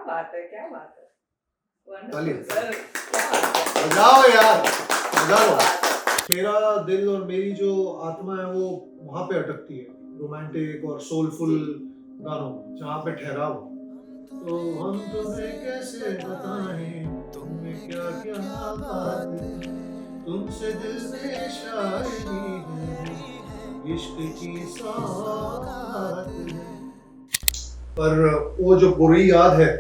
बात है, क्या बात है। ताली। वंडरफुल सर, क्या बात है। बजाओ यार, बजा लो। क्या बात है। मेरा दिल और मेरी जो आत्मा है वो वहाँ पे अटकती है, रोमांटिक और सोलफुल गानों में, जहाँ पे ठहराव हो। तो हम तुम्हें कैसे बताएं तुम्हें क्या क्या बात है, तुमसे दिल से शायरी है, इश्क की सौगात है। पर वो जो बुरी याद है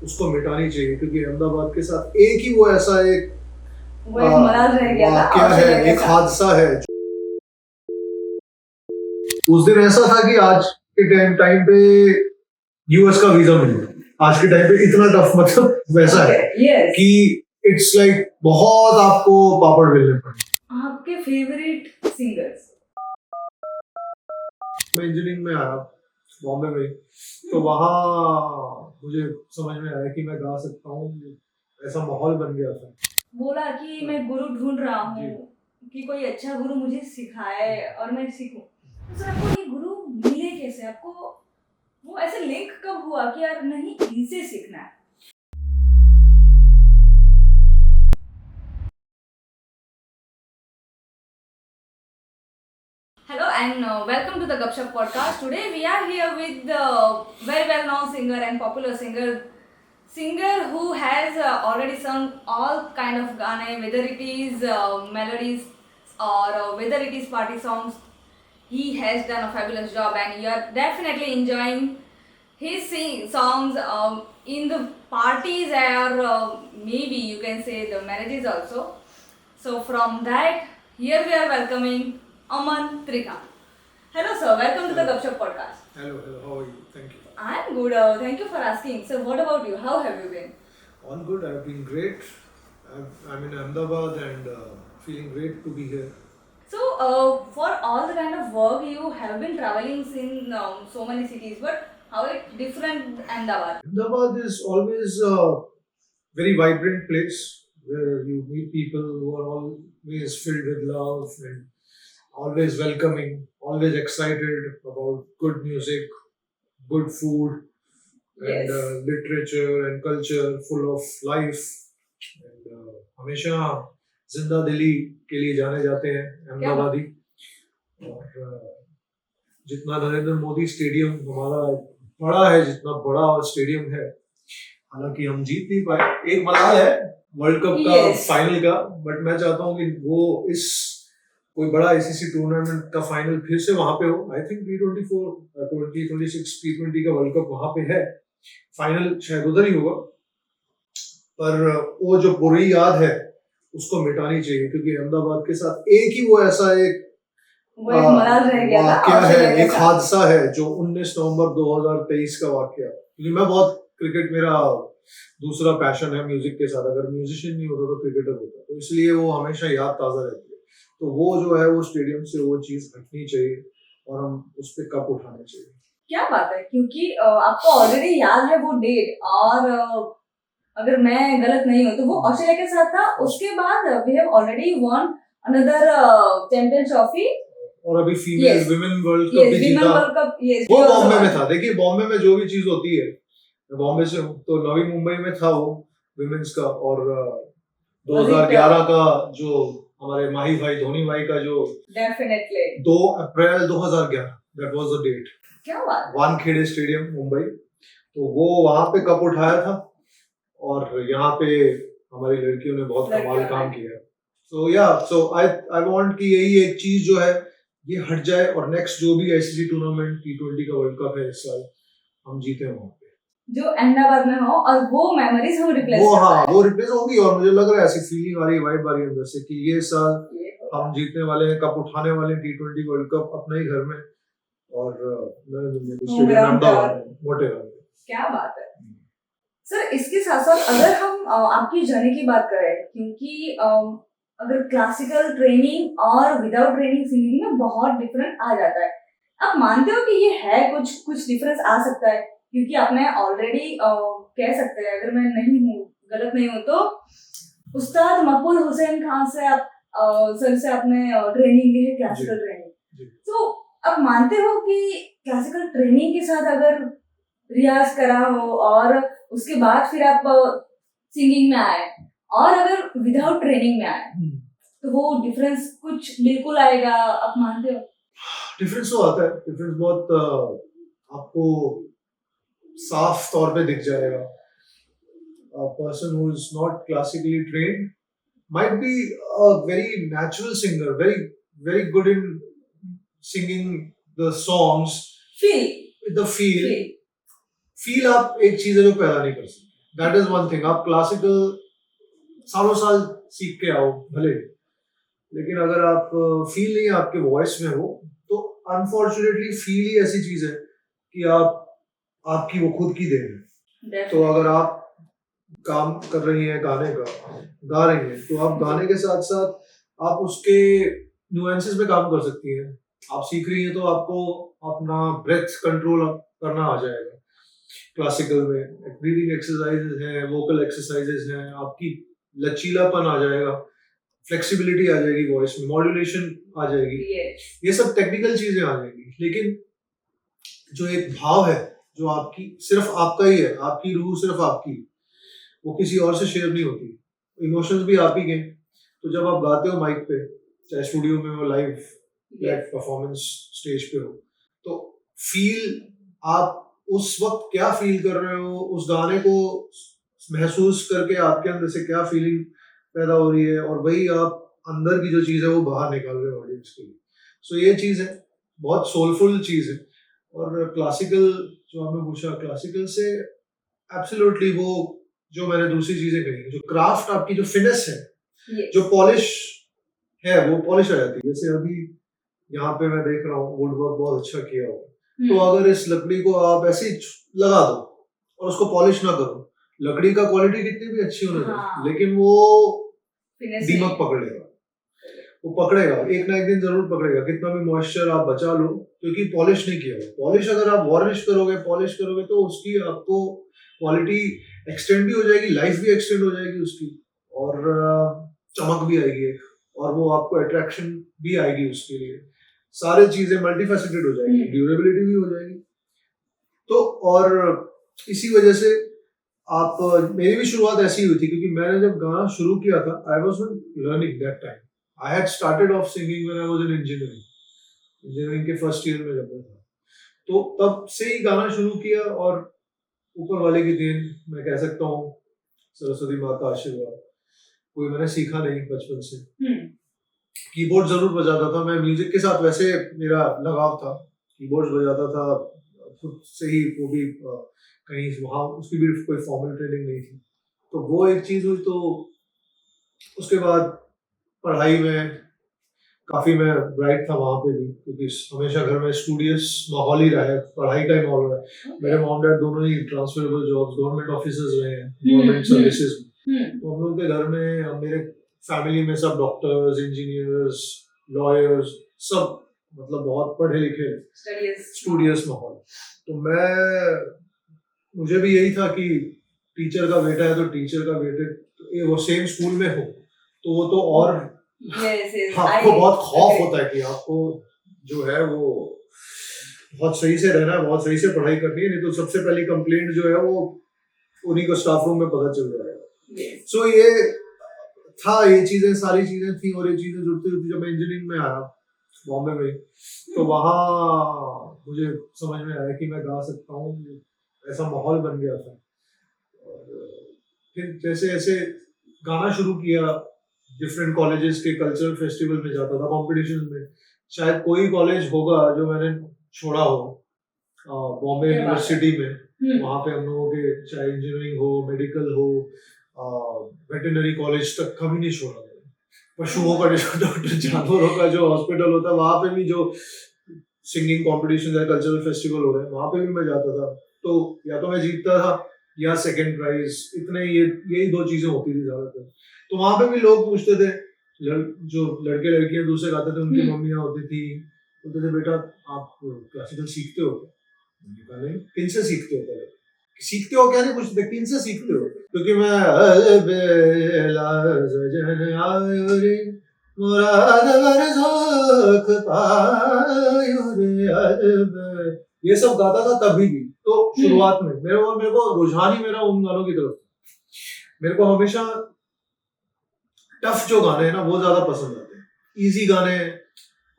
उसको मिटानी चाहिए, क्योंकि अहमदाबाद के साथ एक ही वो ऐसा एक वो एक मलाल रह गया था वाकया है, ऑस्ट्रेलिया के एक साथ। हादसा है। उस दिन ऐसा था कि आज के टाइम पे यूएस का वीजा मिल गया। आज के टाइम पे इतना टफ, मतलब वैसा है यस। कि इट्स लाइक बहुत आपको पापड़ बेलने पड़े। आपके फेवरेट सिंगर्स? मैं इंजीनियरिंग में आया बॉम्बे में, तो वहाँ मुझे समझ में आया कि मैं गा सकता हूँ, ऐसा माहौल बन गया था। बोला कि मैं गुरु ढूंढ रहा हूँ जी। कि कोई अच्छा गुरु मुझे सिखाए और मैं सीखूं। तो सर आपको ये गुरु मिले कैसे? आपको वो ऐसे लिंक कब हुआ कि यार नहीं इनसे सीखना है? Hello and welcome to the Gupshup podcast. Today we are here with the very well known singer and popular singer who has already sung all kind of gaane, whether it is melodies or whether it is party songs. He has done a fabulous job and you are definitely enjoying his songs in the parties or maybe you can say the marriages also. So from that, here we are welcoming Aman Trikant. Hello sir, welcome to the Hello. Gupshup podcast. Hello, how are you? Thank you. I'm good. Thank you for asking. So what about you? How have you been? All good. I've been great. I'm in Ahmedabad and feeling great to be here. So for all the kind of work you have been traveling in so many cities, but how it different Ahmedabad? Ahmedabad is always a very vibrant place where you meet people who are always filled with love and always welcoming, always excited about good music, good food, and Yes. literature and culture, full of life. And हमेशा जिंदा दिली के लिए जाने जाते हैं अहमदाबादी। और जितना नरेंद्र मोदी स्टेडियम हमारा बड़ा है, जितना बड़ा स्टेडियम है, हालांकि हम जीत नहीं पाए, एक मलाल है वर्ल्ड कप का फाइनल का, बट मैं चाहता हूँ कि वो इस कोई बड़ा आईसीसी टूर्नामेंट का फाइनल फिर से वहां पे हो। आई थिंक T24 2026 T20 का वर्ल्ड कप वहां पे है, फाइनल शायद उधर ही होगा। पर वो जो बुरी याद है उसको मिटानी चाहिए, क्योंकि अहमदाबाद के साथ एक ही वो ऐसा एक वो एक मलाल रह गया था वाकया है, ऑस्ट्रेलिया के एक साथ। हादसा है जो 19 नवंबर 2023 का वाकया। क्योंकि मैं बहुत क्रिकेट, मेरा दूसरा पैशन है म्यूजिक के साथ, अगर म्यूजिशियन नहीं होता तो क्रिकेटर होता, तो इसलिए वो हमेशा याद ताजा रहती है। तो वो जो है वो स्टेडियम से वो चीज हटनी चाहिए और हम उस पर कप उठाने चाहिए। क्या बात है, क्योंकि आपको ऑलरेडी याद है वो डेट, और अगर मैं गलत नहीं हूँ तो वो ऑस्ट्रेलिया के साथ था। उसके बाद we have already won another champion trophy, और अभी फीमेल विमेन वर्ल्ड कप भी विमेन जीता, वर्ल्ड कप। वो बॉम्बे में था। देखिए बॉम्बे में जो भी चीज होती है, मैं बॉम्बे से हूँ, तो नवी मुंबई में था वो विमेन्स का। और 2011 का जो हमारे माही भाई धोनी भाई का जो definitely 2 April 2011, that was the date. क्या बात, वानखेड़े स्टेडियम मुंबई, तो वो वहां पे कप उठाया था। और यहाँ पे हमारी लड़कियों ने बहुत कमाल काम किया। सो या सो आई वांट कि यही एक चीज जो है ये हट जाए, और नेक्स्ट जो भी आईसीसी टूर्नामेंट T20 का वर्ल्ड कप है इस साल, हम जीते वहां पे, जो अहमदाबाद में हो, और वो मेमोरीज हम रिप्लेस वो हाँ वो रिप्लेस होगी। और मुझे लग रहा है ऐसी फीलिंग आ रही है, वाइब आ रही है अंदर से कि ये साल हम जीतने वाले हैं, कप उठाने वाले हैं, T20 वर्ल्ड कप अपने ही घर में, और अहमदाबाद में, मोटेरा में। क्या बात है सर। इसके साथ साथ अगर हम आपकी जर्नी की बात करें, क्योंकि अगर क्लासिकल ट्रेनिंग और विदाउट ट्रेनिंग सिंगिंग में बहुत डिफरेंस आ जाता है, आप मानते हो कि ये है कुछ डिफरेंस आ सकता है? क्योंकि आपने ऑलरेडी कह सकते हैं, अगर मैं नहीं हूँ गलत नहीं हूँ तो उस्ताद मकबूल हुसैन खान से आप सर से आपने ट्रेनिंग ली है, क्लासिकल ट्रेनिंग। तो आप मानते हो कि क्लासिकल ट्रेनिंग के साथ अगर रियाज करा हो और उसके बाद फिर आप सिंगिंग में आए, और अगर विदाउट ट्रेनिंग में आए तो वो डिफरेंस कुछ बिल्कुल आएगा, आप मानते हो? डिफरेंस तो आता है, डिफरेंस बहुत आपको साफ तौर पे दिख जाएगा. A person who is not classically trained might be a very natural singer, very good in singing the songs feel with the feel. Feel feel आप एक चीज है जो पैदा नहीं कर सकते. That is one thing. आप क्लासिकल सालों साल सीख के आओ भले, लेकिन अगर आप फील नहीं आपके वॉइस में हो तो अनफॉर्चुनेटली फील ही ऐसी चीज है कि आपकी वो खुद की देन है. तो अगर आप काम कर रही हैं गाने का, गा रही हैं, तो आप गाने के साथ साथ आप उसके नुएंसेस में काम कर सकती हैं. आप सीख रही हैं तो आपको अपना ब्रेथ कंट्रोल करना आ जाएगा. क्लासिकल में ब्रीदिंग एक्सरसाइजेज हैं, वोकल एक्सरसाइजेज हैं, आपकी लचीलापन आ जाएगा, फ्लेक्सिबिलिटी आ जाएगी वॉइस में, मॉड्यूलेशन आ जाएगी. ये सब टेक्निकल चीजें आ जाएंगी. लेकिन जो एक भाव है जो आपकी सिर्फ आपका ही है, आपकी रूह सिर्फ आपकी, वो किसी और से शेयर नहीं होती. इमोशंस भी आप ही के. तो जब आप गाते हो माइक पे, चाहे स्टूडियो में हो, लाइव परफॉर्मेंस स्टेज पे हो, तो फील आप उस वक्त क्या फील कर रहे हो, उस गाने को महसूस करके आपके अंदर से क्या फीलिंग पैदा हो रही है, और वही आप अंदर की जो चीज़ है वो बाहर निकाल रहे हो ऑडियंस के लिए. सो ये चीज़ है, बहुत सोलफुल चीज़ है. और क्लासिकल जो आपने पूछा, क्लासिकल से एब्सोल्युटली वो जो मैंने दूसरी चीजें कही, जो क्राफ्ट आपकी जो फिनेस है, जो पॉलिश है, वो पॉलिश आ जाती है. जैसे अभी यहाँ पे मैं देख रहा हूँ वुड वर्क बहुत अच्छा किया हुआ. तो अगर इस लकड़ी को आप ऐसे ही लगा दो और उसको पॉलिश ना करो, लकड़ी का क्वालिटी कितनी भी अच्छी होने दो, लेकिन वो दीमक पकड़ेगा. वो पकड़ेगा, एक ना एक दिन जरूर पकड़ेगा, कितना भी मॉइस्चर आप बचा लो, क्योंकि पॉलिश नहीं किया हुआ. पॉलिश अगर आप वार्निश करोगे, पॉलिश करोगे, तो उसकी आपको क्वालिटी एक्सटेंड भी हो जाएगी, लाइफ भी एक्सटेंड हो जाएगी उसकी, और चमक भी आएगी, और वो आपको अट्रैक्शन भी आएगी उसके लिए. सारी चीजें मल्टीफेसेटेड हो जाएगी, ड्यूरेबिलिटी भी हो जाएगी. तो और इसी वजह से आप, मेरी भी शुरुआत ऐसी हुई थी, क्योंकि मैंने जब गाना शुरू किया था, I was learning that time. I had started off singing when I was in engineering. Engineering के फर्स्ट ईयर में जब मैं था, तो तब से ही गाना शुरू किया. और ऊपर वाले की देन मैं कह सकता हूँ, सरस्वती माँ का आशीर्वाद. कोई मैंने सीखा नहीं बचपन से. कीबोर्ड जरूर बजाता था मैं. म्यूजिक के साथ वैसे मेरा लगाव था, कीबोर्ड बजाता था खुद से ही. वो भी कहीं वहाँ उसकी भी कोई फॉर्मल ट्रेनिंग नहीं थी. तो वो एक चीज हुई. तो उसके बाद पढ़ाई में काफी मैं ब्राइट था वहाँ पे भी, क्योंकि हमेशा घर में स्टूडियस माहौल ही रहा है, पढ़ाई का ही माहौल रहा है. मेरे मॉम डैड दोनों ही ट्रांसफरेबल जॉब्स, गवर्नमेंट ऑफिसर्स रहे हैं, गवर्नमेंट सर्विसेज में. तो हम लोग के घर में, मेरे फैमिली में सब डॉक्टर्स, इंजीनियर्स, लॉयर्स, सब मतलब बहुत पढ़े लिखे, स्टूडियस माहौल. तो मुझे भी यही था कि टीचर का बेटा है तो टीचर का बेटे वो सेम स्कूल में हो, तो वो तो और आपको बहुत खौफ होता है कि आपको जो है वो बहुत सही से रहना है, बहुत सही से पढ़ाई करनी है, नहीं तो सबसे पहली कंप्लेंट जो है वो उन्हीं को स्टाफ रूम में पता चल जाएगा. सो ये था, ये चीजें, सारी चीजें थी. और ये चीजें जुड़ती जुड़ती जब मैं इंजीनियरिंग में आया बॉम्बे में, तो वहाँ मुझे समझ में आया कि मैं गा सकता हूँ. ऐसा माहौल बन गया था. और फिर जैसे ऐसे गाना शुरू किया, डिफरेंट कॉलेजेस के कल्चरल फेस्टिवल में जाता था, कॉम्पिटिशन में. शायद कोई कॉलेज होगा जो मैंने छोड़ा हो, बॉम्बे यूनिवर्सिटी में. वहाँ पे हम लोगों के चाहे इंजीनियरिंग हो, मेडिकल हो, वेटरनरी कॉलेज तक कभी नहीं छोड़ा. पशुओं का, डॉक्टर जानवरों का जो हॉस्पिटल होता है, वहाँ पे भी जो सिंगिंग कॉम्पिटिशन या कल्चरल फेस्टिवल हो रहे हैं, वहाँ पे भी मैं जाता था. तो या तो मैं जीतता था या सेकंड प्राइज, इतने यही दो चीजें होती थी ज्यादातर. तो वहां पे भी लोग पूछते थे, जो लड़के लड़कियां दूसरे गाते थे, उनकी मम्मियां होती थी, बोलते थे बेटा आप क्लासिकल सीखते हो? नहीं. किन से सीखते हो? पहले सीखते हो क्या नहीं पूछते, किन से सीखते हो? क्योंकि मैं मुराद वर ज़ोख पायो रे ये सब गाता था तभी भी। तो शुरुआत में मेरे को रुझान ही मेरा उन गानों की तरफ था। मेरे को हमेशा टफ जो गाने हैं ना वो ज्यादा पसंद आते हैं। इजी गाने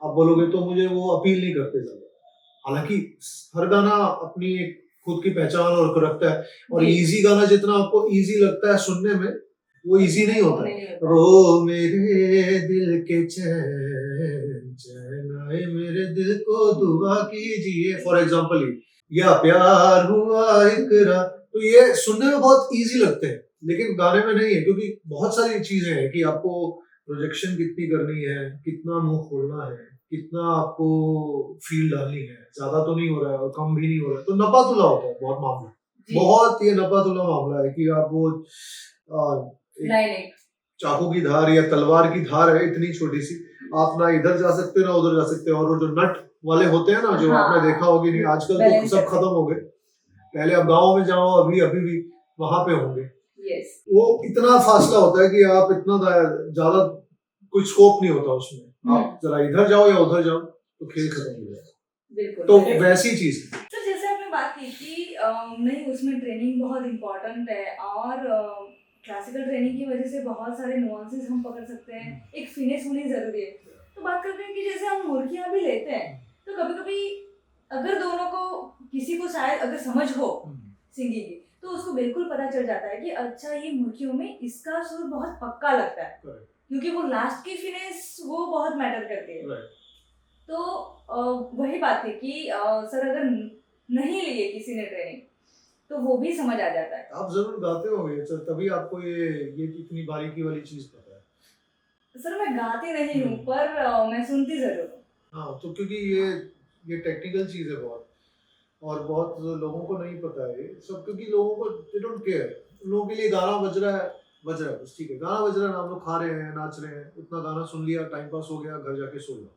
आप बोलोगे तो मुझे वो अपील नहीं करते ज्यादा। हालांकि हर गाना अपनी एक खुद की पहचान और रखता है, और जी। इजी गाना जितना आपको इजी लगता है सुनने में, वो इजी नहीं होता है। नहीं होता। ओ मेरे दिल के चैन चैन आए मेरे दिल को दुआ कीजिए, फॉर एग्जाम्पल या प्यार हुआ इकरा, तो ये सुनने में बहुत इजी लगते हैं लेकिन गाने में नहीं है, क्योंकि बहुत सारी चीजें हैं कि आपको प्रोजेक्शन कितनी करनी है, कितना मुंह खोलना है, कितना आपको फील डालनी है, ज्यादा तो नहीं हो रहा है और कम भी नहीं हो रहा है, तो नपा तुला होता है बहुत मामला। जी। बहुत ये नपा तुला मामला है कि आप वो एक नहीं चाकू की धार या तलवार की धार है इतनी छोटी सी, आप ना इधर जा सकते ना उधर जा सकते, और वो जो नट वाले होते हैं ना जो हाँ। आपने देखा होगी, नहीं आजकल तो बैलेंस सब करते खत्म हो गए, पहले आप गाँव में जाओ अभी अभी भी वहां पे होंगे, यस वो इतना फासला होता है कि आप इतना ज्यादा कुछ स्कोप नहीं होता उसमें, आप जरा इधर जाओ या उधर जाओ तो खेल खत्म हो जाएगा। बिल्कुल। तो वैसी चीज है। सर जैसे आपने बात की कि नहीं उसमें ट्रेनिंग बहुत इम्पोर्टेंट है, और क्लासिकल ट्रेनिंग की वजह से बहुत सारे नुआंसेस हम पकड़ सकते हैं, एक फिनिश होनी जरूरी है। तो बात करते हैं कि जैसे हम मुर्गियाँ भी लेते हैं, तो कभी कभी अगर दोनों को किसी को शायद अगर समझ हो सिंगिंग की, तो उसको बिल्कुल पता चल जाता है कि अच्छा ये मुर्गियों में इसका सुर बहुत पक्का लगता है, क्योंकि वो लास्ट की फिनिश वो बहुत मैटर करती है। तो वही बात है कि सर अगर नहीं लिए किसी ने ट्रेनिंग तो वो भी समझ आ जाता है। आप जरूर गाते होंगे सर, तभी आपको ये इतनी बारीकी वाली चीज पता है। सर मैं गाती नहीं हूँ पर मैं सुनती जरूर हूँ। हाँ, तो क्योंकि ये टेक्निकल चीज है बहुत, और बहुत लोगों को नहीं पता है ये सब, क्योंकि लोगों को दे डोंट केयर, लोगों के लिए गाना बज रहा है बस ठीक है, गाना बज रहा है, हम लोग खा रहे हैं नाच रहे हैं, उतना गाना सुन लिया, टाइम पास हो गया, घर जाके सो जाओ।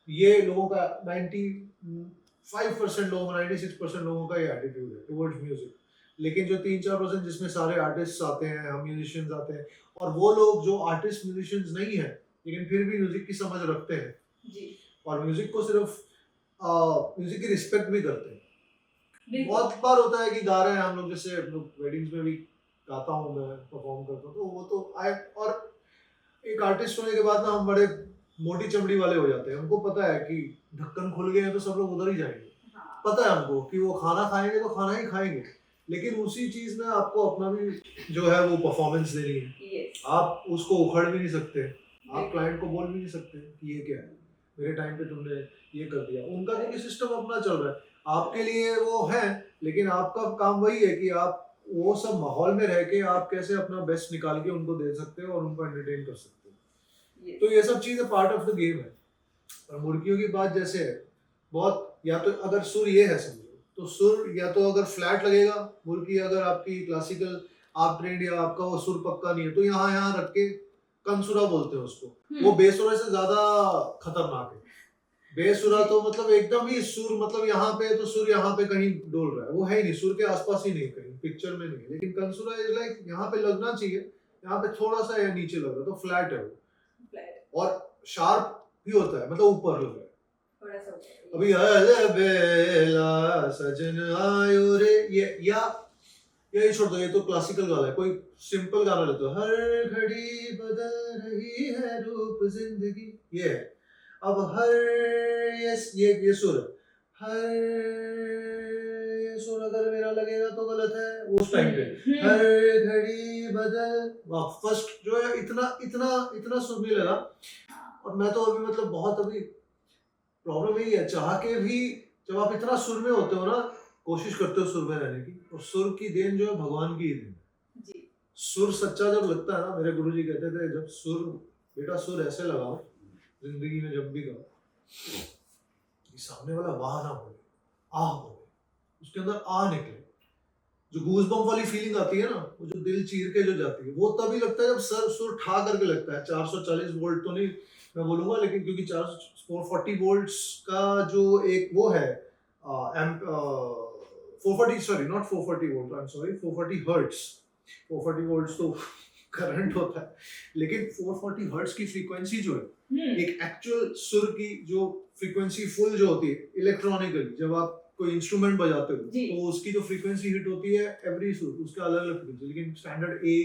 ये लोगों का 95% लोगों का 96% लोगों का ये एटीट्यूड है टुवर्ड्स म्यूजिक। लेकिन जो 3-4% जिसमें सारे आर्टिस्ट आते हैं, हम म्यूजिशियंस आते हैं, और वो लोग जो आर्टिस्ट म्यूजिशियंस नहीं है लेकिन फिर भी म्यूजिक की समझ रखते हैं जी। और म्यूजिक को सिर्फ म्यूजिक की रिस्पेक्ट भी करते हैं। बिल्कुल। बहुत बार होता है कि गा रहे हैं हम लोग, जैसे वेडिंग्स में भी गाता हूँ मैं, परफॉर्म करता हूँ, तो वो तो आए, और एक आर्टिस्ट होने के बाद ना हम बड़े मोटी चमड़ी वाले हो जाते हैं, हमको पता है कि ढक्कन खुल गए हैं तो सब लोग उधर ही जाएंगे। हाँ। पता है हमको कि वो खाना खाएंगे तो खाना ही खाएंगे, लेकिन उसी चीज में आपको अपना भी जो है वो परफॉर्मेंस देनी है। Yes. आप उसको उखड़ भी नहीं सकते, आप क्लाइंट को बोल भी नहीं सकते कि ये क्या है, मेरे टाइम पे तुमने ये कर दिया। उनका क्योंकि सिस्टम अपना चल रहा है, आपके लिए वो है, लेकिन आपका काम वही है कि आप वो सब माहौल में रह के आप कैसे अपना बेस्ट निकाल के उनको दे सकते हो और उनको एंटरटेन कर सकते हो। Yes. तो ये सब चीजें पार्ट ऑफ द गेम है। और मुर्गियों की बात जैसे है, बहुत, या तो अगर सुर ये है समझो, तो सुर या तो अगर फ्लैट लगेगा, मुर्गी अगर आपकी क्लासिकल आप ट्रेंड या आपका वो सुर पक्का नहीं है, तो यहाँ रख के कंसुरा बोलते हैं उसको, वो बेसुरा से ज्यादा खतरनाक है। बेसुरा तो मतलब एकदम ही सुर, मतलब यहाँ पे तो सुर यहाँ पे कहीं डोल रहा है, वो है ही नहीं, सुर के आसपास ही नहीं, कहीं पिक्चर में नहीं है। लेकिन कंसुरा इज लाइक यहाँ पे लगना चाहिए, यहाँ पे थोड़ा सा या नीचे लग रहा है, तो फ्लैट है वो, और शार्प भी होता है, मतलब ऊपर लग रहा है थोड़ा सा ऊपर। अभी हर बेला सजन आयो रे, ये छोड़ दो, ये तो क्लासिकल गाना है। कोई सिंपल गाना लेते हो, हर घड़ी बदल रही है रूप जिंदगी, ये है। अब हर ये सुर, हर ये सुर अगर मेरा लगेगा तो गलत है उस टाइम पे, हर घड़ी बदल, फर्स्ट जो है इतना इतना इतना सुर नहीं लगा। और मैं तो अभी मतलब बहुत अभी प्रॉब्लम यही है, चाह के भी जब आप इतना सुर में होते हो ना, कोशिश करते हो सुर में रहने की, और सुर की देन जो है भगवान की ही देन जी। सुर सच्चा जब लगता है ना, मेरे गुरुजी कहते थे, जब सुर, बेटा सुर ऐसे लगाओ जिंदगी में, जब भी गाओ, सामने वाला वाह ना बोले, आह बोले, उसके अंदर आ निकले, जो गूज़बम्प वाली फीलिंग आती है ना, वो जो दिल चीर के जो जाती है, वो तभी लगता है जब सुर ठा करके लगता है। 440 वोल्ट तो नहीं मैं बोलूंगा, लेकिन क्योंकि 440 वोल्ट्स का जो एक वो है 440, sorry not 440 volt, I am sorry, 440 hertz, 440 volts तो करंट होता है, लेकिन 440 हर्ट्ज की फ्रीक्वेंसी जो है, एक एक्चुअल सुर की जो फ्रीक्वेंसी फुल जो होती है इलेक्ट्रॉनिकली, जब आप कोई इंस्ट्रूमेंट बजाते हो जी। तो उसकी जो फ्रीक्वेंसी हिट होती है एवरी सुर उसका अलग अलग फ्रीक्वेंसी, लेकिन स्टैंडर्ड ए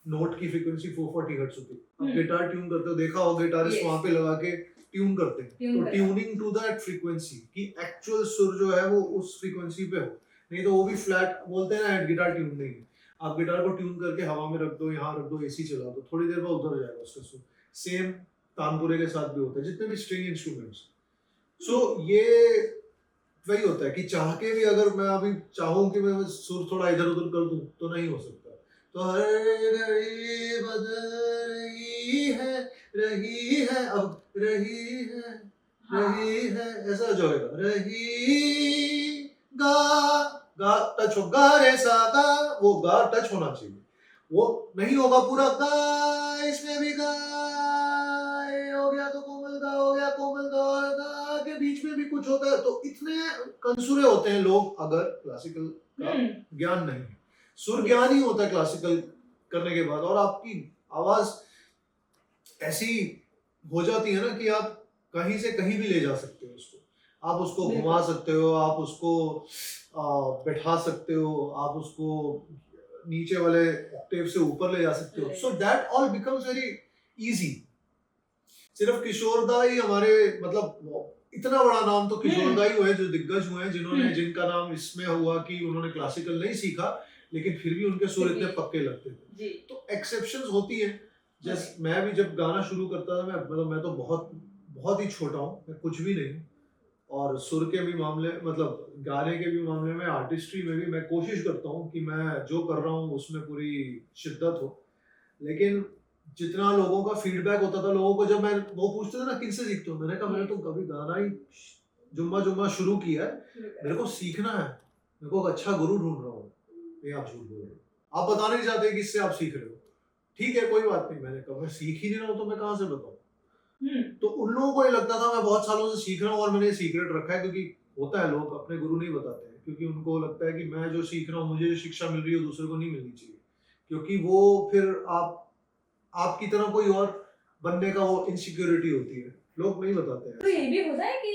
नोट की फ्रीक्वेंसी 440 हर्ट्ज होती है। अब गिटार ट्यून करते हो, देखा हो गिटारिस्ट Yes. वहां पे लगा के ट्यून करते हैं, Tune तो करना। ट्यूनिंग टू दैट फ्रीक्वेंसी कि एक्चुअल सुर जो है वो उस फ्रीक्वेंसी पे हो, नहीं तो वो भी फ्लैट बोलते हैं ना, गिटार ट्यून नहीं है। आप गिटार को ट्यून करके हवा में रख दो, यहाँ रख दो, एसी चला दो, थोड़ी देर में उतर जाएगा उसका सुर। सेम तानपुरे के साथ भी होता है, जितने भी स्ट्रिंग इंस्ट्रूमेंट्स। सो ये वही होता है कि चाह के भी अगर मैं अभी चाहूँ कि मैं सुर थोड़ा इधर उधर कर दूं तो नहीं हो सकता। तो हर घड़ी बदल रही है, अब रही है, रही है, ऐसा जो है रही गा गा टच हो, गा रे सा गा, वो गा टच होना चाहिए, वो नहीं होगा पूरा गा, इसमें भी गा हो गया तो कोमल गा हो गया, कोमल गा और गा के बीच में भी कुछ होता है, तो इतने कंसुरे होते हैं लोग अगर क्लासिकल का ज्ञान नहीं है। सुर ज्ञान ही होता है क्लासिकल करने के बाद, और आपकी आवाज ऐसी हो जाती है ना कि आप कहीं से कहीं भी ले जा सकते हो उसको, आप उसको घुमा सकते हो, आप उसको बैठा सकते हो, आप उसको नीचे वाले ऑक्टेव से ऊपर ले जा सकते हो। So that all becomes very easy. सिर्फ किशोर दा ही हमारे मतलब इतना बड़ा नाम तो किशोर दा ही हुए जो दिग्गज हुए हैं, जिन्होंने जिनका नाम इसमें हुआ कि उन्होंने क्लासिकल नहीं सीखा लेकिन फिर भी उनके सुर इतने पक्के लगते थे। तो एक्सेप्शंस होती है। जैसे मैं भी जब गाना शुरू करता था, मैं तो बहुत ही छोटा हूँ, मैं कुछ भी नहीं, और सुर के भी मामले मतलब गाने के भी मामले में, आर्टिस्ट्री में भी मैं कोशिश करता हूँ कि मैं जो कर रहा हूँ उसमें पूरी शिद्दत हो। लेकिन जितना लोगों का फीडबैक होता था, लोगों को जब मैं वो पूछते थे ना किनसे सीखते हो, मैंने कहा मैंने तो कभी गाना ही जुम्मा शुरू किया है, मेरे को सीखना है, मेरे को अच्छा गुरु ढूंढ रहा हूँ। ये आप झूठ बोल रहे हो, आप बताना नहीं चाहते किससे आप सीख रहे हो, ठीक है कोई बात नहीं। मैंने कहा मैं सीख ही नहीं रहा हूँ तो मैं कहाँ से बताऊँ। तो उन लोगों को ये लगता था मैं बहुत सालों से सीख रहा हूँ और मैंने सीक्रेट रखा है, क्योंकि होता है लोग अपने गुरु नहीं बताते हैं, क्योंकि उनको लगता है कि मैं जो सीख रहा हूँ, मुझे जो शिक्षा मिल रही है दूसरे को नहीं मिलनी चाहिए, क्योंकि वो फिर आपकी तरह कोई और बनने का वो इनसिक्योरिटी होती है, लोग नहीं बताते हैं। तो ये भी होता है कि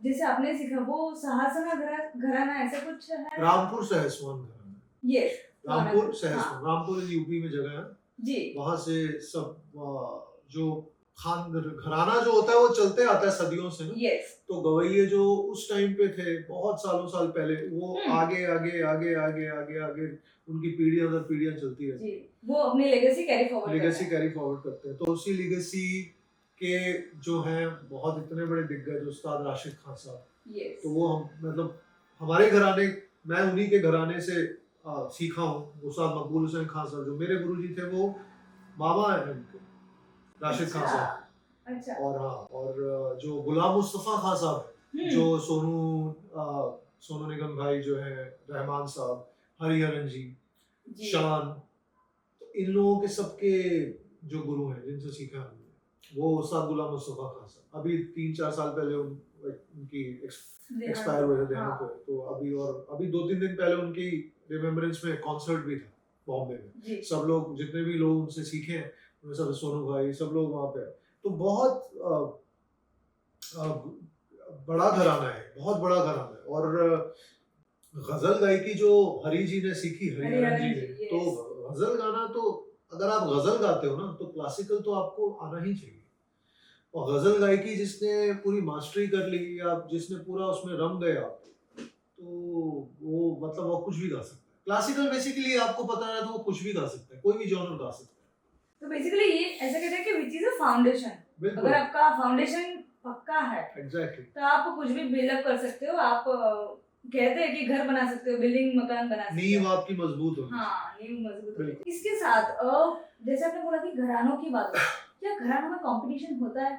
जैसे आपने सीखा वो सहासना घराना ऐसा कुछ है? रामपुर सहसवान घराना। यस, रामपुर सहसवान, रामपुर यूपी में जगह है जी। वहां से सब जो खान घराना जो होता है वो चलते आता है सदियों से ना। yes. तो गवैये जो उस टाइम पे थे बहुत साल पहले, वो आगे आगे आगे आगे आगे आगे उनकी पीढ़ियां दर पीढ़ियां चलती रहती है, वो अपनी लेगेसी कैरी फॉरवर्ड करते हैं। तो उसी लेगेसी के जो हैं बहुत इतने बड़े दिग्गज उस्ताद राशिद खान साहब, तो वो हम मतलब हमारे घराने, मैं उन्हीं के घराने से सीखा हूँ। उस्ताद मकबूल हुसैन खान साहब जो मेरे गुरुजी थे, वो मामा है उनके राशिद खान साहब। अच्छा। और हाँ, और जो गुलाम मुस्तफा खान साहब जो सोनू निगम भाई जो है, रहमान साहब, हरिहरन जी, शान, तो इन लोगों के सबके जो गुरु हैं जिनसे सीखा हमने, वो उस्ताद गुलाम मुस्तफा खान साहब अभी 3-4 साल पहले उनकी एक्सपायर हुए थे देहांत हुए। तो अभी 2-3 दिन पहले उनकी रिमेम्बरेंस में कॉन्सर्ट भी था बॉम्बे में। सब लोग जितने भी लोग उनसे सीखे हैं, सब सोनू भाई, सब लोग वहाँ पे। तो बहुत बड़ा घराना है, बहुत बड़ा घराना है। और गजल गायकी जो हरी जी ने सीखी, हरिहरन जी ने, तो गजल गाना तो अगर आप गजल गाते हो ना तो क्लासिकल तो आपको आना ही चाहिए। और गजल गायकी जिसने पूरी मास्टरी कर ली, या जिसने पूरा उसमें रम गया, तो वो मतलब वो कुछ भी गा सकता है। क्लासिकल बेसिकली आपको पता है तो वो कुछ भी गा सकता है, कोई भी जॉनर गा सकता है। तो बेसिकली ये ऐसा कहते हैं कि विच इज अ फाउंडेशन। अगर आपका फाउंडेशन पक्का है, एग्जैक्टली, तो आप कुछ भी बिल्ड अप कर सकते हो। आप कहते हैं कि घर बना सकते हो, बिल्डिंग मकान बना सकते हो, नींव आपकी मजबूत होगी। हाँ, नींव मजबूत होगी। इसके साथ जैसे आपने बोला कि घरानों की बात, क्या घरानों में कंपटीशन होता है?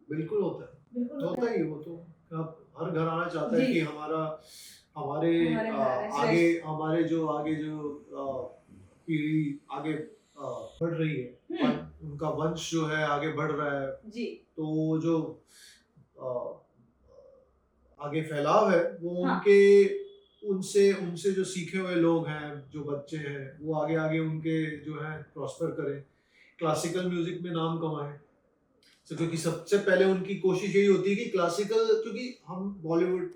बिल्कुल होता है, बिल्कुल होता ही। वो तो हर घराना चाहता है कि हमारे जो पीढ़ी आगे बढ़ रही है, उनका वंश जो है आगे बढ़ रहा है जी। तो जो आगे फैलाव है वो हाँ। उनसे जो सीखे हुए लोग हैं, जो बच्चे हैं, वो आगे उनके जो है प्रॉस्पर करें, क्लासिकल म्यूजिक में नाम कमाएं। क्योंकि सबसे पहले उनकी कोशिश यही होती है कि क्लासिकल, क्योंकि हम बॉलीवुड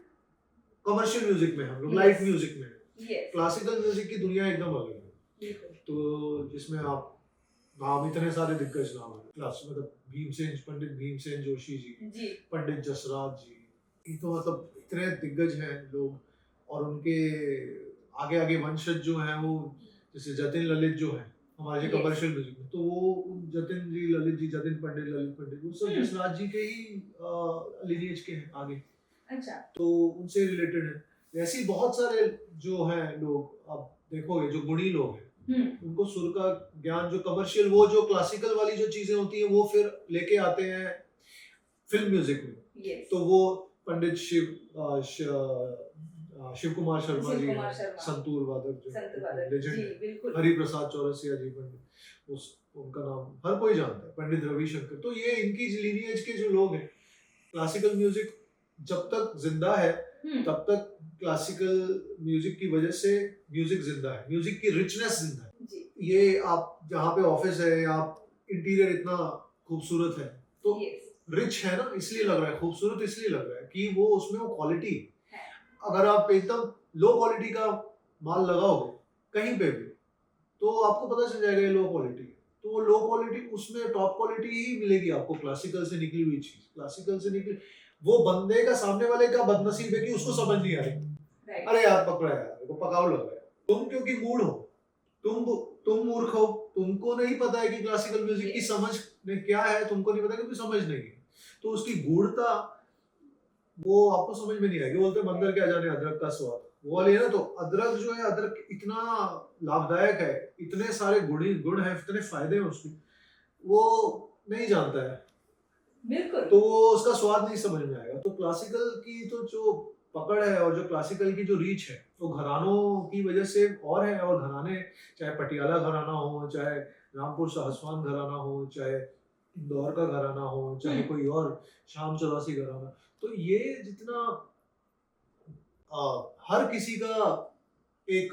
कमर्शियल म्यूजिक में, हम लोग Yes. लाइट म्यूजिक में। Yes. क्लासिकल म्यूजिक की दुनिया एकदम अलग है, बिल्कुल। तो जिसमें आप नाम इतने सारे दिग्गज नाम है क्लास, मतलब भीमसेन, पंडित भीमसेन जोशी जी, पंडित जसराज जी, ये तो मतलब इतने दिग्गज हैं लोग, और उनके आगे आगे वंशज जो हैं वो, जैसे जतिन ललित जो हैं हमारे Yes. कमर्शियल म्यूजिक में, तो वो जतिन जी, ललित जी, जतिन पंडित, ललित पंडित, वो सब जसराज जी के ही लिनिएज के हैं आगे, अच्छा। तो उनसे रिलेटेड है। ऐसे ही बहुत सारे जो हैं लोग, आप देखोगे जो गुणी लोग हैं, उनको सुर का ज्ञान, जो कमर्शियल, वो जो क्लासिकल वाली जो चीजें होती हैं वो फिर लेके आते हैं फिल्म म्यूजिक में। Yes. तो वो पंडित शिव कुमार शर्मा जी हैं, संतूर वादक जो लेजेंड, हरि प्रसाद चौरसिया जी पंडित, उस उनका नाम हर कोई जानता है, पंडित रविशंकर। तो ये इनकी लीनिएज के जो लोग हैं, क्लासिकल म्यूजिक जब तक जिंदा है तब तक क्लासिकल म्यूजिक की वजह से म्यूजिक जिंदा है, म्यूजिक की रिचनेस जिंदा है। ये आप जहाँ पे ऑफिस है, आप इंटीरियर इतना खूबसूरत है, तो रिच है ना, इसलिए लग रहा है खूबसूरत, इसलिए लग रहा है कि वो उसमें वो क्वालिटी। अगर आप एकदम लो क्वालिटी का माल लगाओगे कहीं पे भी, तो आपको पता चल जाएगा ये लो क्वालिटी है। तो वो लो क्वालिटी, उसमें टॉप क्वालिटी ही मिलेगी आपको, क्लासिकल से निकली हुई चीज, क्लासिकल से निकली। वो बंदे का, सामने वाले का बदनसीब है कि उसको समझ नहीं आ रही, अरे यार पकड़ा यार, मेरे को पकाऊ लग रहा है। तुम क्योंकि मूड हो, तुम मूर्ख हो, तुमको नहीं पता है कि क्लासिकल म्यूजिक की समझ में क्या है, तुमको नहीं पता क्योंकि समझ नहीं है, तो उसकी गूढ़ता वो आपको समझ में नहीं आएगी। बोलते बंदर क्या जाने अदरक का स्वाद, वो वाली है ना। तो अदरक जो है, अदरक इतना लाभदायक है, इतने सारे गुण है, इतने फायदे हैं उसके, वो नहीं जानता है, बिल्कुल, तो वो उसका स्वाद नहीं समझ में आएगा। तो क्लासिकल की तो जो पकड़ है और जो क्लासिकल की जो रीच है, वो घरानों की वजह से और है। और घराने, चाहे पटियाला घराना हो, चाहे रामपुर साहसवान घराना हो, चाहे इंदौर का घराना हो, चाहे कोई और शाम चौरासी घराना, तो ये जितना हर किसी का एक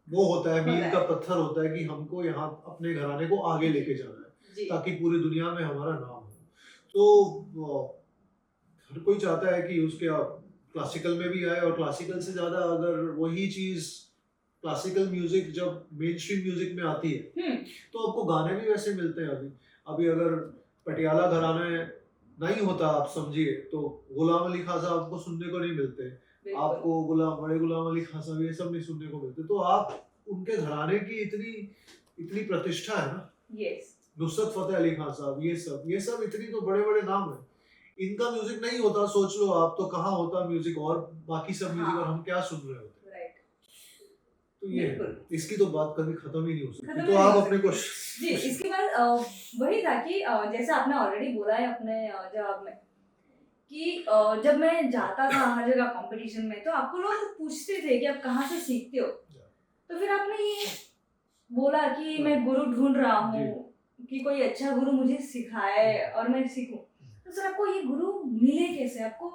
वो होता है, मील का पत्थर होता है कि हमको यहाँ अपने घराने को आगे लेके जाना है ताकि पूरी दुनिया में हमारा नाम हो। तो हर कोई चाहता है कि उसके क्लासिकल में भी आए, और क्लासिकल से ज्यादा अगर वही चीज क्लासिकल म्यूजिक जब मेन स्ट्रीम म्यूजिक में आती है तो आपको गाने भी वैसे मिलते हैं। अभी अगर पटियाला घराना नहीं होता, आप समझिए, तो गुलाम अली खान साहब आपको सुनने को नहीं मिलते, आपको बड़े गुलाम अली खान साहब, ये सब नहीं सुनने को मिलते। तो आप उनके घराने की इतनी प्रतिष्ठा है ना, नुसरत फतेह अली खान साहब, ये सब इतनी तो बड़े बड़े नाम है, इनका म्यूजिक नहीं होता, सोच लो आप, तो कहाँ होता म्यूजिक और बाकी सब म्यूजिक, और हम क्या सुन रहे होते। तो ये इसकी तो बात कभी खत्म ही नहीं हो सकती। तो आप अपने को जी, इसके बाद वही था कि जैसे आपने ऑलरेडी बोला है अपने जवाब में कि जब मैं जाता था हर जगह कंपटीशन में, तो आपको लोग पूछते थे कि आप कहाँ से सीखते हो, तो फिर आपने ये बोला कि मैं गुरु ढूंढ रहा हूँ कि कोई अच्छा गुरु मुझे सिखाए और मैं सीखूं। तो सर आपको ये गुरु मिले कैसे, आपको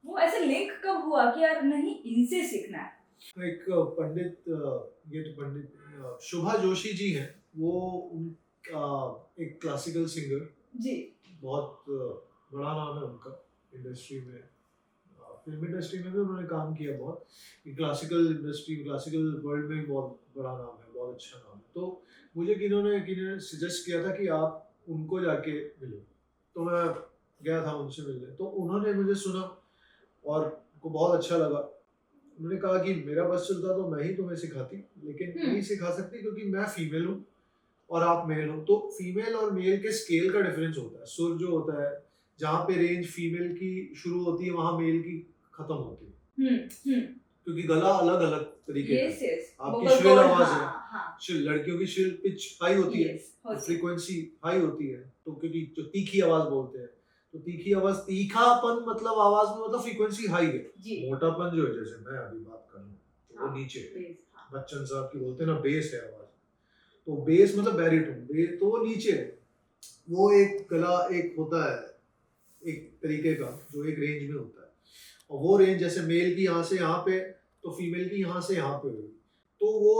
वो ऐसे लिंक कब हुआ कि यार नहीं इनसे सीखना है? एक पंडित, ये तो पंडित शुभा जोशी जी हैं, वो एक क्लासिकल सिंगर जी, बहुत बड़ा नाम है उनका इंडस्ट्री में, फिल्म इंडस्ट्री में भी उन्होंने काम किया बहुत, क्लासिकल इंडस्ट्री, क्लासिकल वर्ल्ड में बहुत बड़ा नाम है, बहुत अच्छा नाम है। तो मुझे किन्होंने सजेस्ट किया था कि आप उनको जाके मिलो, तो मैं गया था उनसे मिलने। तो उन्होंने मुझे सुना और उनको बहुत अच्छा लगा। उन्होंने कहा कि मेरा बस चलता तो मैं ही तुम्हें सिखाती, लेकिन नहीं सिखा सकती क्योंकि मैं फीमेल हूँ और आप मेल हो। तो फीमेल और मेल के स्केल का डिफरेंस होता है, सुर जो होता है, जहाँ पे रेंज फीमेल की शुरू होती है वहाँ मेल की खत्म होती है, क्योंकि गला अलग अलग तरीके का, आपकी श्रिल आवाज है, लड़कियों की श्रिल पिच हाई होती है, फ्रीक्वेंसी हाई होती है, तो क्योंकि जो तीखी आवाज बोलते हैं, तो तीखी आवाज, तीखापन मतलब आवाज में मतलब फ्रीक्वेंसी हाई है। मोटापन जो है, जैसे मैं अभी बात कर रहा हूँ, तो वो नीचे, बच्चन साहब की बोलते हैं ना बेस है आवाज, तो बेस मतलब बैरिटोन, तो वो नीचे है। वो एक गला एक होता है एक तरीके का जो एक रेंज में होता है, और वो रेंज जैसे मेल की यहाँ से यहाँ पे, तो फीमेल की यहाँ से यहाँ पे हुई, तो वो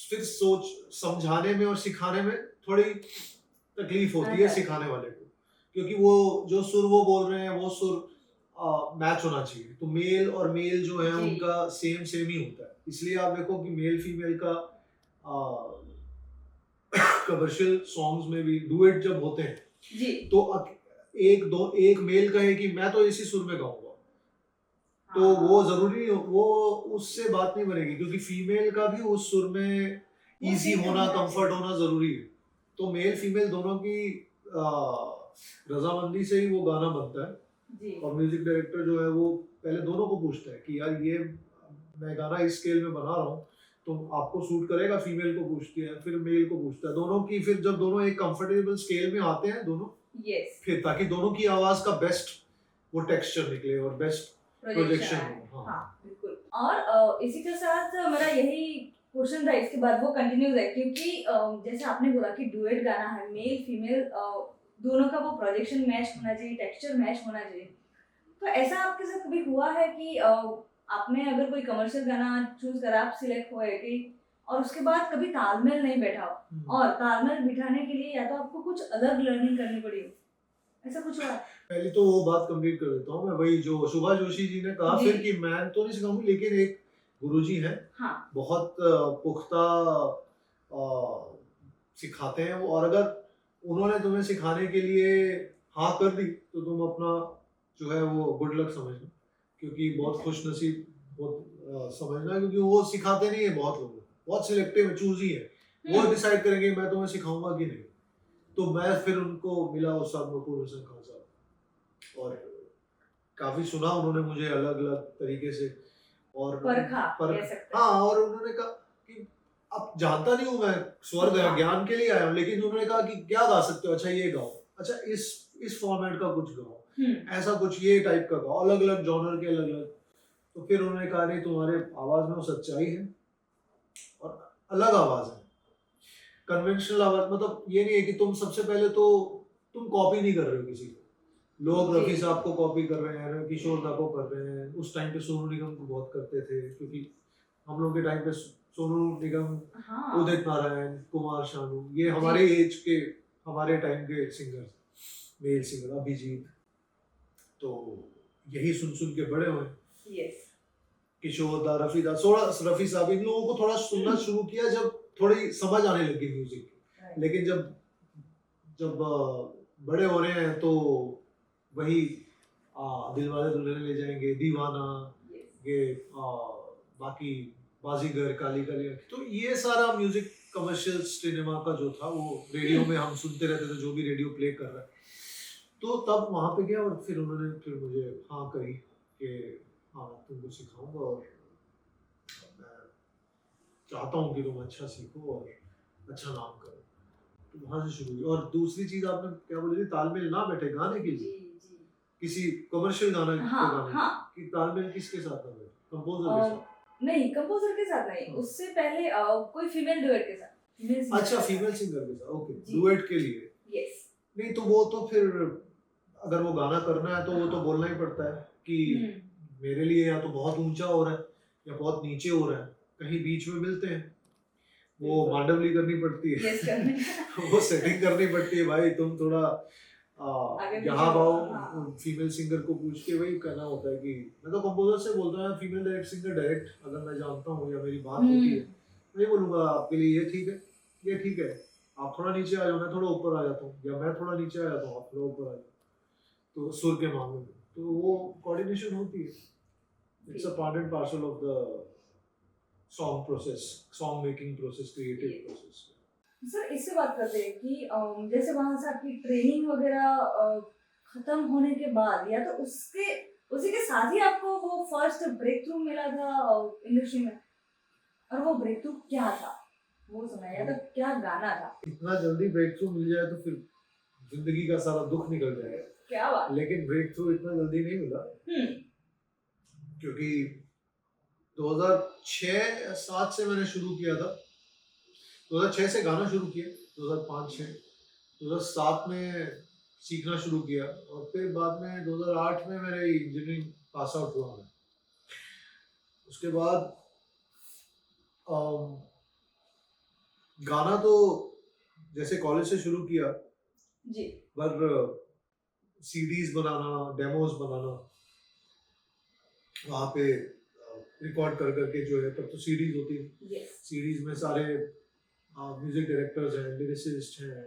फिर सोच समझाने में और सिखाने में थोड़ी तकलीफ होती है सिखाने वाले को, क्योंकि वो जो सुर वो बोल रहे हैं वो सुर मैच होना चाहिए, तो मेल और मेल जो है जी। उनका सेम सेम ही होता है। इसलिए आप देखो कि मेल फीमेल का कमर्शियल सॉन्ग्स में भी डुएट जब होते हैं जी तो एक मेल कहे कि मैं तो इसी सुर में गाऊंगा, तो वो हाँ, जरूरी नहीं, वो उससे बात नहीं बनेगी, क्योंकि फीमेल का भी उस सुर में वो इजी सीख होना, होना कंफर्ट चाहिए। होना जरूरी है। तो मेल फीमेल दोनों की आ, रजामंदी से ही वो गाना बनता है। जी और म्यूजिक डायरेक्टर जो है वो पहले दोनों को पूछता है कि यार ये मैं गाना इस स्केल में बना रहा हूँ, तो आपको सूट करेगा। फीमेल को पूछती है, फिर मेल को पूछता है, दोनों की, फिर जब दोनों एक कंफर्टेबल स्केल में आते हैं दोनों, यस फिर ताकि दोनों की आवाज का बेस्ट वो टेक्सचर निकले और बेस्ट प्रोजेक्शन प्रोजेक्शन है। हो। हाँ बिल्कुल। और इसी के साथ मेरा यही क्वेश्चन था, इसके बाद वो कंटिन्यूज है, क्योंकि जैसे आपने बोला कि डुएट गाना है, मेल फीमेल दोनों का वो प्रोजेक्शन मैच होना चाहिए, टेक्सचर मैच होना चाहिए। तो ऐसा आपके साथ कभी हुआ है कि आपने अगर कोई कमर्शियल गाना चूज करा, आप सिलेक्ट हुए कि, और उसके बाद कभी तालमेल नहीं बैठा हो, और तालमेल बिठाने के लिए या तो आपको कुछ अलग लर्निंग करनी पड़ी हो, ऐसा कुछ हुआ है? पहले तो वो बात कंप्लीट कर देता हूँ मैं, वही जो शुभा जोशी जी ने कहा जी। फिर कि मैं तो नहीं सिखाऊंगी, लेकिन एक गुरुजी हैं हाँ बहुत पुख्ता सिखाते हैं वो, और अगर उन्होंने तुम्हें सिखाने के लिए हाँ कर दी तो तुम अपना जो है वो गुड लक समझना, क्योंकि बहुत अच्छा। खुश नसीब बहुत समझना, क्योंकि वो सिखाते नहीं है बहुत लोगों को, बहुत सिलेक्टिव चूजी है, वो डिसाइड करेंगे मैं तुम्हें सिखाऊंगा कि नहीं। तो मैं फिर उनको मिला उस्ताद मकबूल हसन खान साहब, और काफी सुना उन्होंने मुझे अलग अलग तरीके से, और परखा पर कह सकते हैं। हाँ, और उन्होंने कहा कि अब जानता नहीं हूँ मैं, स्वर्ग हाँ। ज्ञान के लिए आया हूँ, लेकिन उन्होंने कहा कि क्या गा सकते हो, अच्छा ये गाओ, अच्छा इस फॉर्मेट का कुछ गाओ, ऐसा कुछ ये टाइप का गाओ, अलग अलग जॉनर के अलग अलग। तो फिर उन्होंने कहा नहीं, तुम्हारे आवाज में वो सच्चाई है और अलग आवाज है, कन्वेंशनल आवाज, मतलब ये नहीं है कि तुम सबसे पहले तो तुम कॉपी नहीं कर रहे हो किसी को। लोग जी। रफी साहब को कॉपी कर रहे हैं, किशोर दा को कर रहे हैं, उस टाइम पे सोनू निगम को बहुत करते थे, क्योंकि हम लोग के टाइम पे सोनू निगम, हाँ उदित नारायण, कुमार शानू, ये जी। हमारे एज के, हमारे टाइम के सिंगर, मेल सिंगर, अभिजीत, तो यही सुन सुन के बड़े हुए। यस किशोर दा, रफी दा, थोड़ा रफी साहब, इन लोगों को थोड़ा सुनना शुरू किया जब थोड़ी समझ आने लगी म्यूजिक की। लेकिन जब जब बड़े हो रहे हैं तो वही दिलवाले दुल्हनिया ले जाएंगे, दीवाना, ये बाकी बाजीगर, काली काली आंखें, तो ये सारा म्यूजिक कमर्शियल सिनेमा का जो था वो रेडियो में हम सुनते रहते थे, जो भी रेडियो प्ले कर रहा है। तो तब वहां पे गया और फिर उन्होंने फिर मुझे हाँ कही कि हाँ तुमको सिखाऊंगा, और मैं चाहता हूँ कि तुम अच्छा सीखो और अच्छा नाम करो। तो वहां से शुरू हुई। और दूसरी चीज आपने क्या बोली थी, तालमेल ना बैठे गाने के लिए, जी किसी कमर्शियल गाना हाँ को गाने हाँ की तालमेल किसके साथ ना बैठे, कंपोजर के साथ? नहीं, कंपोजर के साथ नहीं, हाँ। उससे पहले कोई फीमेल डुएट के साथ, फीमेल सिंगर अच्छा, के साथ। फीमेल सिंगर के साथ, ओके, जी। डुएट के लिए। यस नहीं तो वो तो फिर अगर वो गाना करना है तो वो तो हाँ। बोलना ही पड़ता है कि मेरे लिए या तो बहुत ऊंचा हो रहा है या बहुत नीचे हो रहा है, कहीं बीच में मिलते हैं, वो बिल्कुल। मांडवली करनी पड़ती है। यस करने वो सेटिंग करनी पड़ती है भाई, तुम थोड़ा आगे पीछे यहाँ भाव हाँ। फीमेल सिंगर को पूछ के वही कहना होता है कि मैं तो कंपोजर से बोलता हूँ, फीमेल डायरेक्ट सिंगर डायरेक्ट अगर मैं जानता हूँ या मेरी बात होती है, मैं बोलूंगा आपके लिए ये ठीक है, ये ठीक है, आप थोड़ा नीचे आ जाओ, मैं थोड़ा ऊपर आ जाता हूँ, या मैं थोड़ा नीचे आ जाता हूँ, आप थोड़ा ऊपर आ जाओ, तो सुर के मामले में तो वो कोऑर्डिनेशन होती है। It's a part and parcel of the song process, song making process, creative process. Sir इससे बात करते हैं कि जैसे वहां से आपकी ट्रेनिंग वगैरह खत्म होने के बाद, या तो उसके उसी के साथ ही आपको वो फर्स्ट ब्रेक थ्रू मिला था इंडस्ट्री में, और वो ब्रेक थ्रू क्या था वो सुनाया, तो क्या गाना था? इतना जल्दी ब्रेक थ्रू मिल जाए तो फिर जिंदगी का सारा दुख निकल जाएगा। क्या बात। लेकिन ब्रेक थ्रू इतना जल्दी नहीं मिला, क्योंकि 2006-7 से मैंने शुरू किया था, 2006 से गाना शुरू किया, 2005-6, 2007 में सीखना शुरू किया, और फिर बाद में 2008 में मेरे इंजीनियरिंग पास आउट हुआ मैं। उसके बाद गाना तो जैसे कॉलेज से शुरू किया जी पर सीडीज बनाना, डेमोज बनाना, वहाँ पे रिकॉर्ड कर करके जो है, तब तो सीडीज होती है, Yes. सीडीज में सारे म्यूजिक डायरेक्टर्स हैं, लिरिसिस्ट हैं,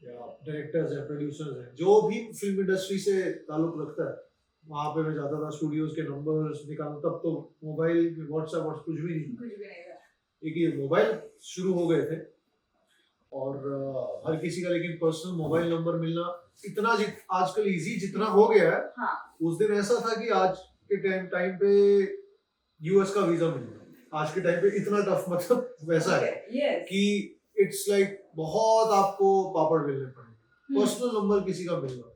या डायरेक्टर्स हैं, प्रोड्यूसर्स हैं, जो भी फिल्म इंडस्ट्री से ताल्लुक रखता है, वहाँ पे मैं जाता था, स्टूडियोज के नंबर्स निकालना। तब तो मोबाइल, व्हाट्सएप कुछ भी नहीं, कुछ भी नहीं था। एक ये मोबाइल शुरू हो गए थे, और हर किसी का लेकिन पर्सनल मोबाइल नंबर मिलना इतना आजकल इजी जितना हो गया है, हाँ। उस दिन ऐसा था कि आज के टाइम पे यूएस का वीजा मिलना आज के टाइम पे इतना टफ, मतलब वैसा है Yes. कि इट्स लाइक बहुत आपको पापड़ बेलने पड़ेंगे। पर्सनल नंबर किसी का मिलना,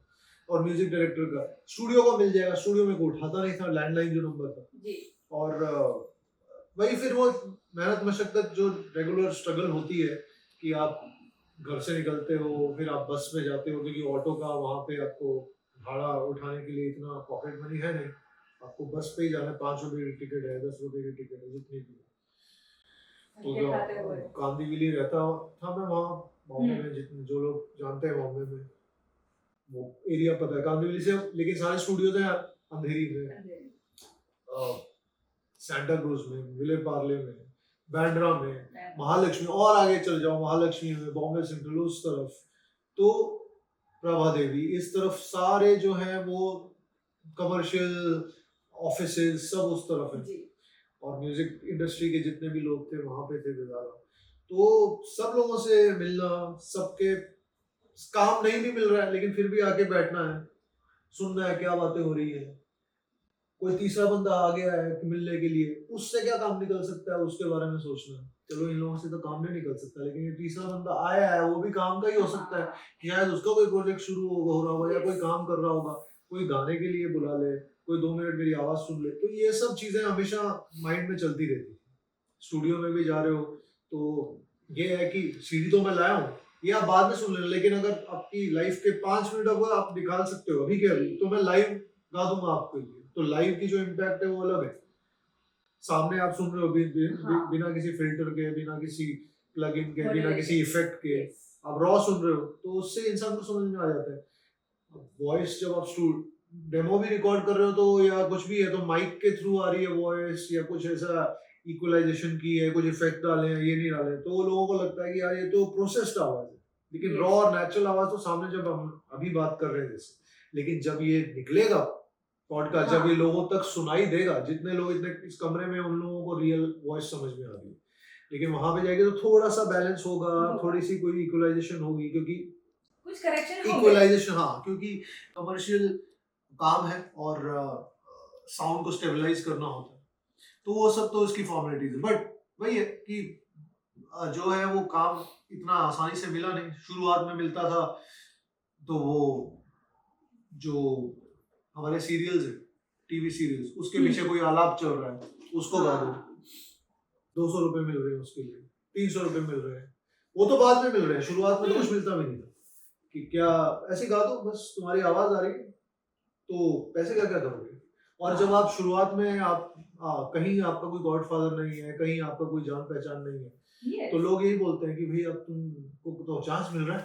और म्यूजिक डायरेक्टर का स्टूडियो का मिल जाएगा, स्टूडियो में कोई उठाता नहीं था, लैंडलाइन जो नंबर था जी। और वही फिर वो मेहनत मशक्कत जो रेगुलर स्ट्रगल होती है कि आप घर से निकलते हो, फिर आप बस में जाते हो, क्योंकि ऑटो का वहाँ पे आपको भाड़ा उठाने के लिए इतना पॉकेट मनी है नहीं, आपको बस पे ही जाना है, 5 रुपए की टिकट है, 10 रुपए की टिकट है, जितनी भी। तो कांदीवली रहता था मैं वहाँ बॉम्बे में, जितने जो लोग जानते हैं बॉम्बे में वो एरिया पता है कांदीवली से, लेकिन सारे स्टूडियोज हैं अंधेरी में, सैंटा क्रूज में, विले पार्ले में, बैंड्रा में, महालक्ष्मी, और आगे चल जाओ महालक्ष्मी में, बॉम्बे सेंट्रल उस तरफ, तो प्रभा देवी इस तरफ, सारे जो हैं वो कमर्शियल ऑफिसेज सब उस तरफ है, और म्यूजिक इंडस्ट्री के जितने भी लोग थे वहां पे थे बेचारा। तो सब लोगों से मिलना, सबके काम नहीं भी मिल रहा है लेकिन फिर भी आके बैठना है, सुनना है क्या बातें हो रही है, कोई तीसरा बंदा आ गया है मिलने के लिए, उससे क्या काम निकल सकता है उसके बारे में सोचना है। चलो इन लोगों से तो काम नहीं निकल सकता, लेकिन ये तीसरा बंदा आया है वो भी काम का ही हो सकता है, शायद उसका कोई प्रोजेक्ट शुरू हो रहा होगा, या कोई काम कर रहा होगा, कोई गाने के लिए बुला ले, कोई 2 मिनट मेरी आवाज सुन ले। तो ये सब चीजें हमेशा माइंड में चलती रहती है। स्टूडियो में भी जा रहे हो तो ये है कि सीडी तो मैं लाया हूँ, ये आप बाद में सुन लेना, लेकिन अगर आपकी लाइफ के 5 मिनट अगर आप निकाल सकते हो अभी के अभी, तो मैं लाइव गा दूंगा आपके लिए। तो लाइव की जो इम्पैक्ट है वो अलग है, सामने आप सुन रहे हो बिना किसी फिल्टर के, बिना किसी प्लग इन के, बिना किसी इफेक्ट के, आप रॉ सुन रहे हो, तो उससे इंसान को समझ में आ जाता है। वॉइस जब आप डेमो भी रिकॉर्ड कर रहे हो तो, या कुछ भी है तो माइक के थ्रू आ रही है वॉइस, या कुछ ऐसा इक्वलाइजेशन की है, कुछ इफेक्ट डाले हैं, ये नहीं डाले, तो लोगों को लगता है कि यार ये तो प्रोसेस्ड आवाज है, लेकिन रॉ और नेचुरल आवाज तो सामने जब हम अभी बात कर रहे हैं जैसे, लेकिन जब ये निकलेगा पॉडकास्ट, जब ये लोगों तक सुनाई देगा, जितने लोग इतने इस कमरे में, उन लोगों को रियल वॉइस समझ में आ रही है, लेकिन वहां पे जाएंगे तो थोड़ा सा बैलेंस होगा, थोड़ी सी कोई इक्वलाइजेशन होगी, क्योंकि कुछ करेक्शन इक्वलाइजेशन, हाँ, क्योंकि कमर्शियल काम है और साउंड को स्टेबलाइज करना होता है, तो वो सब तो इसकी फॉर्मेलिटीज है। बट वही है कि जो है वो काम इतना आसानी से मिला नहीं, शुरुआत में मिलता था तो वो जो हमारे सीरियल्स है, टीवी सीरियल्स, उसके पीछे कोई आलाप चल रहा है, उसको गा दो, 200 रुपए मिल रहे हैं उसके लिए, 300 रुपए मिल रहे हैं, वो तो बाद में मिल रहे हैं, शुरुआत में तो कुछ मिलता भी नहीं था कि क्या ऐसे गा दो बस, तुम्हारी आवाज आ रही है तो पैसे क्या क्या करोगे। और जब आप शुरुआत में आप कहीं आपका कोई गॉडफादर नहीं है, कहीं आपका कोई जान पहचान नहीं है, तो लोग यही बोलते हैं कि भाई अब तुमको तो चांस मिल रहा है,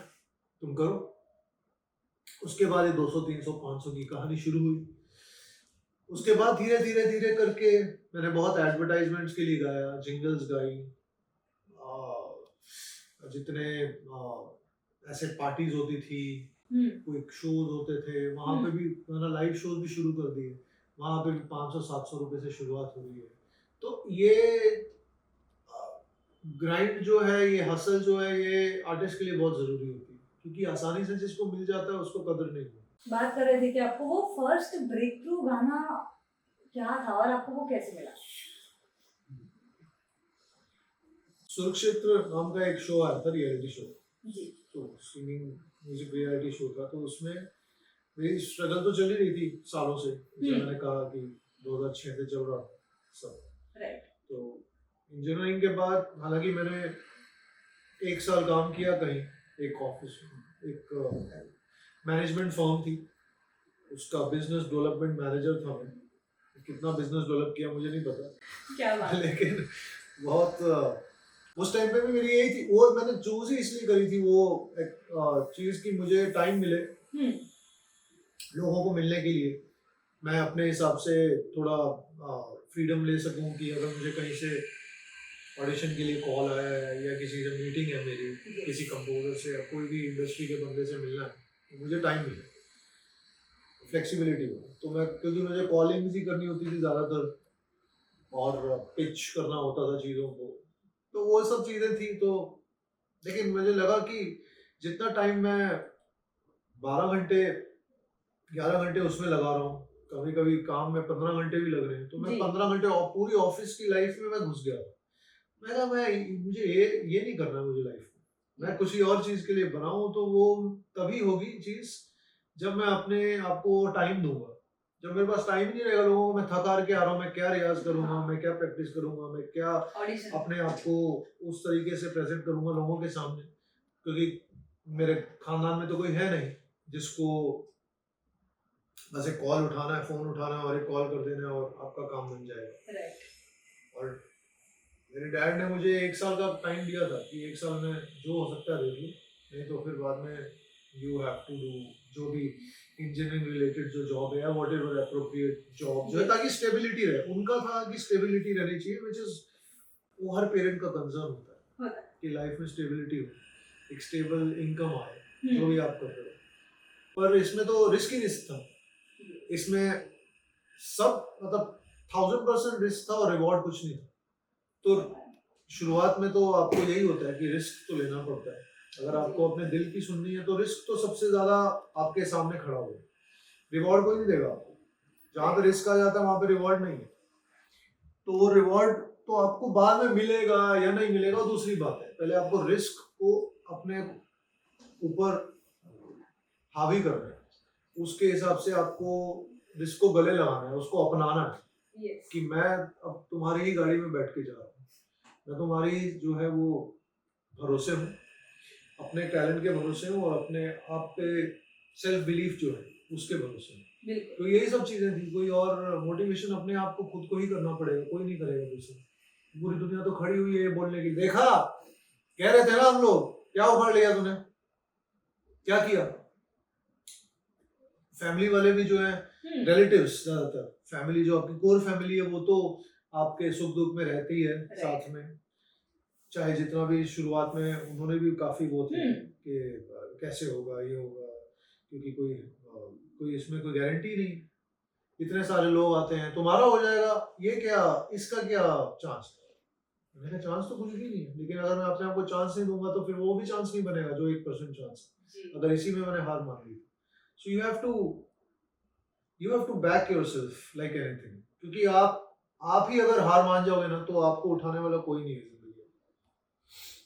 तुम करो। उसके बाद ये 200 300 500 की कहानी शुरू हुई। उसके बाद धीरे धीरे धीरे करके मैंने बहुत एडवर्टाइजमेंट्स के लिए गाया, जिंगल्स गाई, जितने ऐसे पार्टीज होती थी, कोई शोज होते थे, वहां पे भी मैंने लाइव शोज भी शुरू कर दिए, वहां पे भी 500-700 रुपए से शुरुआत हो रही है। तो ये ग्राइंड जो है, ये हसल जो है, ये आर्टिस्ट के लिए बहुत जरूरी होती है, क्योंकि आसानी से जिसको मिल जाता है उसको कदर नहीं होती। बात कर रहे थे कि आपको वो फर्स्ट ब्रेक थ्रू गाना क्या था और आपको वो कैसे मिला? सुरक्षेत्र नाम का एक शो आया था, रियलिटी शो जी, तो सिंगिंग म्यूजिक रियलिटी शो था, तो उसमें मेरी स्ट्रगल तो चली रही थी सालों से, जैसे मैंने कहा कि 2006 से चल रहा सब, राइट। तो इंजीनियरिंग के बाद हालांकि मैंने 1 साल काम किया कहीं, एक ऑफिस में, एक मैनेजमेंट फर्म थी, उसका बिजनेस डेवलपमेंट मैनेजर था मैं। कितना बिजनेस डेवलप किया मुझे नहीं पता, क्या बात लेकिन बहुत उस टाइम पे भी मेरी यही थी, वो मैंने चूज ही इसलिए करी थी वो एक चीज की मुझे टाइम मिले लोगों को मिलने के लिए, मैं अपने हिसाब से थोड़ा फ्रीडम ले सकूं कि अगर मुझे कहीं से ऑडिशन के लिए कॉल आया है या किसी से मीटिंग है मेरी किसी कंपोजर से या कोई भी इंडस्ट्री के बंदे से मिलना है तो मुझे टाइम मिले, फ्लेक्सिबिलिटी हो। तो मैं क्योंकि मुझे कॉलिंग ही करनी होती थी ज़्यादातर और पिच करना होता था चीज़ों को, तो वो सब चीज़ें थी। तो लेकिन मुझे लगा कि जितना टाइम मैं 12 घंटे 11 घंटे उसमें लगा रहा हूँ, कभी कभी काम में 15 घंटे भी लग रहे हैं, तो मैं जी। 15 घंटे पूरी ऑफिस की लाइफ में मैं घुस गया। मैं कहा मुझे ये नहीं करना है मुझे लाइफ में, मैं किसी और चीज के लिए बनाऊं तो वो तभी होगी चीज जब मैं अपने आप को टाइम दूंगा। जब मेरे पास टाइम नहीं रहेगा लोगों को, मैं थक हार के आ रहा हूँ, मैं क्या रियाज करूंगा, हाँ। मैं क्या प्रैक्टिस करूंगा, मैं क्या ऑडिशन। अपने आप को उस तरीके से प्रेजेंट करूंगा लोगों के सामने, क्योंकि मेरे खानदान में तो कोई है नहीं जिसको बस एक कॉल उठाना है, फोन उठाना है और एक कॉल कर देना है और आपका काम बन जाएगा। राइट। और मेरे डैड ने मुझे 1 साल का टाइम दिया था कि 1 साल में जो हो सकता है देख लो, नहीं तो फिर बाद में यू हैव टू डू जो भी इंजीनियरिंग रिलेटेड जो जॉब है, वॉट एवर अप्रोप्रिएट जॉब जो है, ताकि स्टेबिलिटी रहे। उनका था कि स्टेबिलिटी रहनी चाहिए, विच इज वो हर पेरेंट का कंसर्न होता है कि लाइफ में स्टेबिलिटी हो, एक स्टेबल इनकम आए जो भी आप कर रहे हो। पर इसमें तो रिस्क ही रिस्क था, इसमें सब मतलब 1000% रिस्क था और रिवॉर्ड कुछ नहीं था। तो शुरुआत में तो आपको यही होता है कि रिस्क तो लेना पड़ता है। अगर आपको अपने दिल की सुननी है तो रिस्क तो सबसे ज्यादा आपके सामने खड़ा होगा, रिवॉर्ड कोई नहीं देगा आपको। जहाँ पे रिस्क आ जाता है वहां पे रिवॉर्ड नहीं है। तो रिवॉर्ड तो आपको बाद में मिलेगा या नहीं मिलेगा वो दूसरी बात है, पहले आपको रिस्क को अपने ऊपर हावी करना है, उसके हिसाब से आपको रिस्क को गले लगाना है, उसको अपनाना है। Yes. कि मैं अब तुम्हारी ही गाड़ी में बैठ के जा रहा हूँ, मैं तुम्हारी जो है वो भरोसे हूँ, अपने टैलेंट के भरोसे हूँ और अपने आप पे सेल्फ बिलीफ जो है उसके भरोसे हूँ। तो यही सब चीजें थी, कोई और मोटिवेशन अपने आप को खुद को ही करना पड़ेगा, कोई नहीं करेगा दूसरा। पूरी दुनिया तो खड़ी हुई है बोलने की, देखा कह रहे थे ना हम लोग, क्या उखाड़ लिया तूने, क्या किया। फैमिली वाले भी जो है, रिलेटिव्स ज्यादातर, फैमिली जो आपकी कोर फैमिली है वो तो आपके सुख दुख में रहती है साथ में, चाहे जितना भी शुरुआत में उन्होंने भी काफी वो थे कि कैसे होगा ये होगा, क्योंकि कोई इसमें कोई गारंटी नहीं, इतने सारे लोग आते हैं, तुम्हारा हो जाएगा, ये क्या, इसका क्या चांस है। मैंने कहा चांस तो कुछ भी नहीं है, लेकिन अगर मैं अपने आप को चांस नहीं दूंगा तो फिर वो भी चांस नहीं बनेगा जो 1% चांस है, अगर इसी में मैंने हार मान ली। So you have to back yourself like anything, क्योंकि आप ही अगर हार मान जाओगे ना तो आपको उठाने वाला कोई नहीं है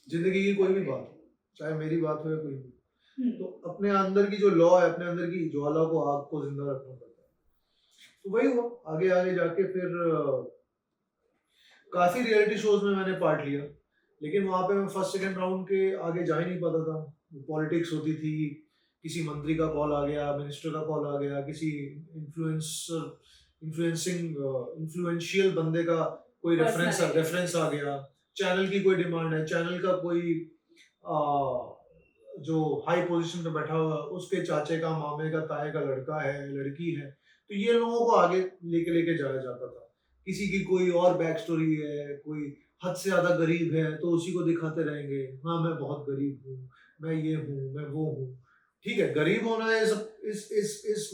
जिंदगी की कोई भी बात हो, चाहे मेरी बात हो या कोई भी। तो अपने अंदर की जो लॉ है, अपने अंदर की ज्वाला को, आग को जिंदा रखना पड़ता है। तो वही हुआ, आगे आगे जाके फिर काफी रियलिटी शोज में मैंने पार्ट लिया, लेकिन वहां पे मैं फर्स्ट सेकंड राउंड के आगे जा ही नहीं पाता था। पॉलिटिक्स होती थी, किसी मंत्री का कॉल आ गया, मिनिस्टर का कॉल आ गया, किसी इन्फ्लुएंशियल बंदे का कोई रेफरेंस आ गया, चैनल की कोई डिमांड है, चैनल का कोई जो हाई पोजीशन पे बैठा हुआ उसके चाचे का, मामे का, ताए का लड़का है, लड़की है, तो ये लोगों को आगे लेके जाया जाता था। किसी की कोई और बैक स्टोरी है, कोई हद से ज्यादा गरीब है तो उसी को दिखाते रहेंगे, हाँ मैं बहुत गरीब हूँ, मैं ये हूँ, मैं वो हूँ। ठीक है, गरीब होना इज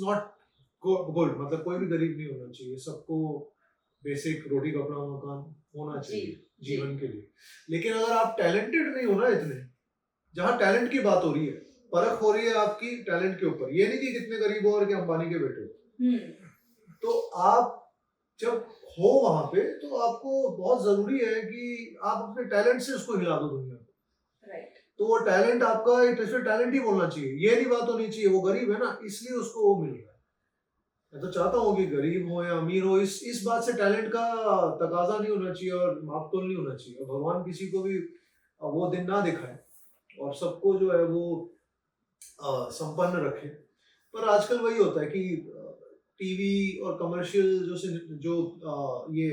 नॉट गुड, मतलब कोई भी गरीब नहीं होना चाहिए, सबको बेसिक रोटी कपड़ा मकान होना चाहिए जीवन के लिए। लेकिन अगर आप टैलेंटेड नहीं हो ना इतने, जहाँ टैलेंट की बात हो रही है, परख हो रही है आपकी टैलेंट के ऊपर, ये नहीं कि कितने गरीब हो और कि अंबानी के बेटे हो, तो आप जब हो वहां पे तो आपको बहुत जरूरी है कि आप अपने टैलेंट से उसको हिला दो दुनिया को। राइट। तो वो टैलेंट आपका टैलेंट ही बोलना चाहिए, ये नहीं बात होनी चाहिए वो गरीब है ना इसलिए उसको वो मिल रहा है। मैं तो चाहता हूँ कि गरीब हो या अमीर हो, इस बात से टैलेंट का तकाजा नहीं होना चाहिए और मापतोल नहीं होना चाहिए। भगवान किसी को भी वो दिन ना दिखाए और सबको जो है वो संपन्न रखे। पर आजकल वही होता है कि टीवी और कमर्शियल जो ये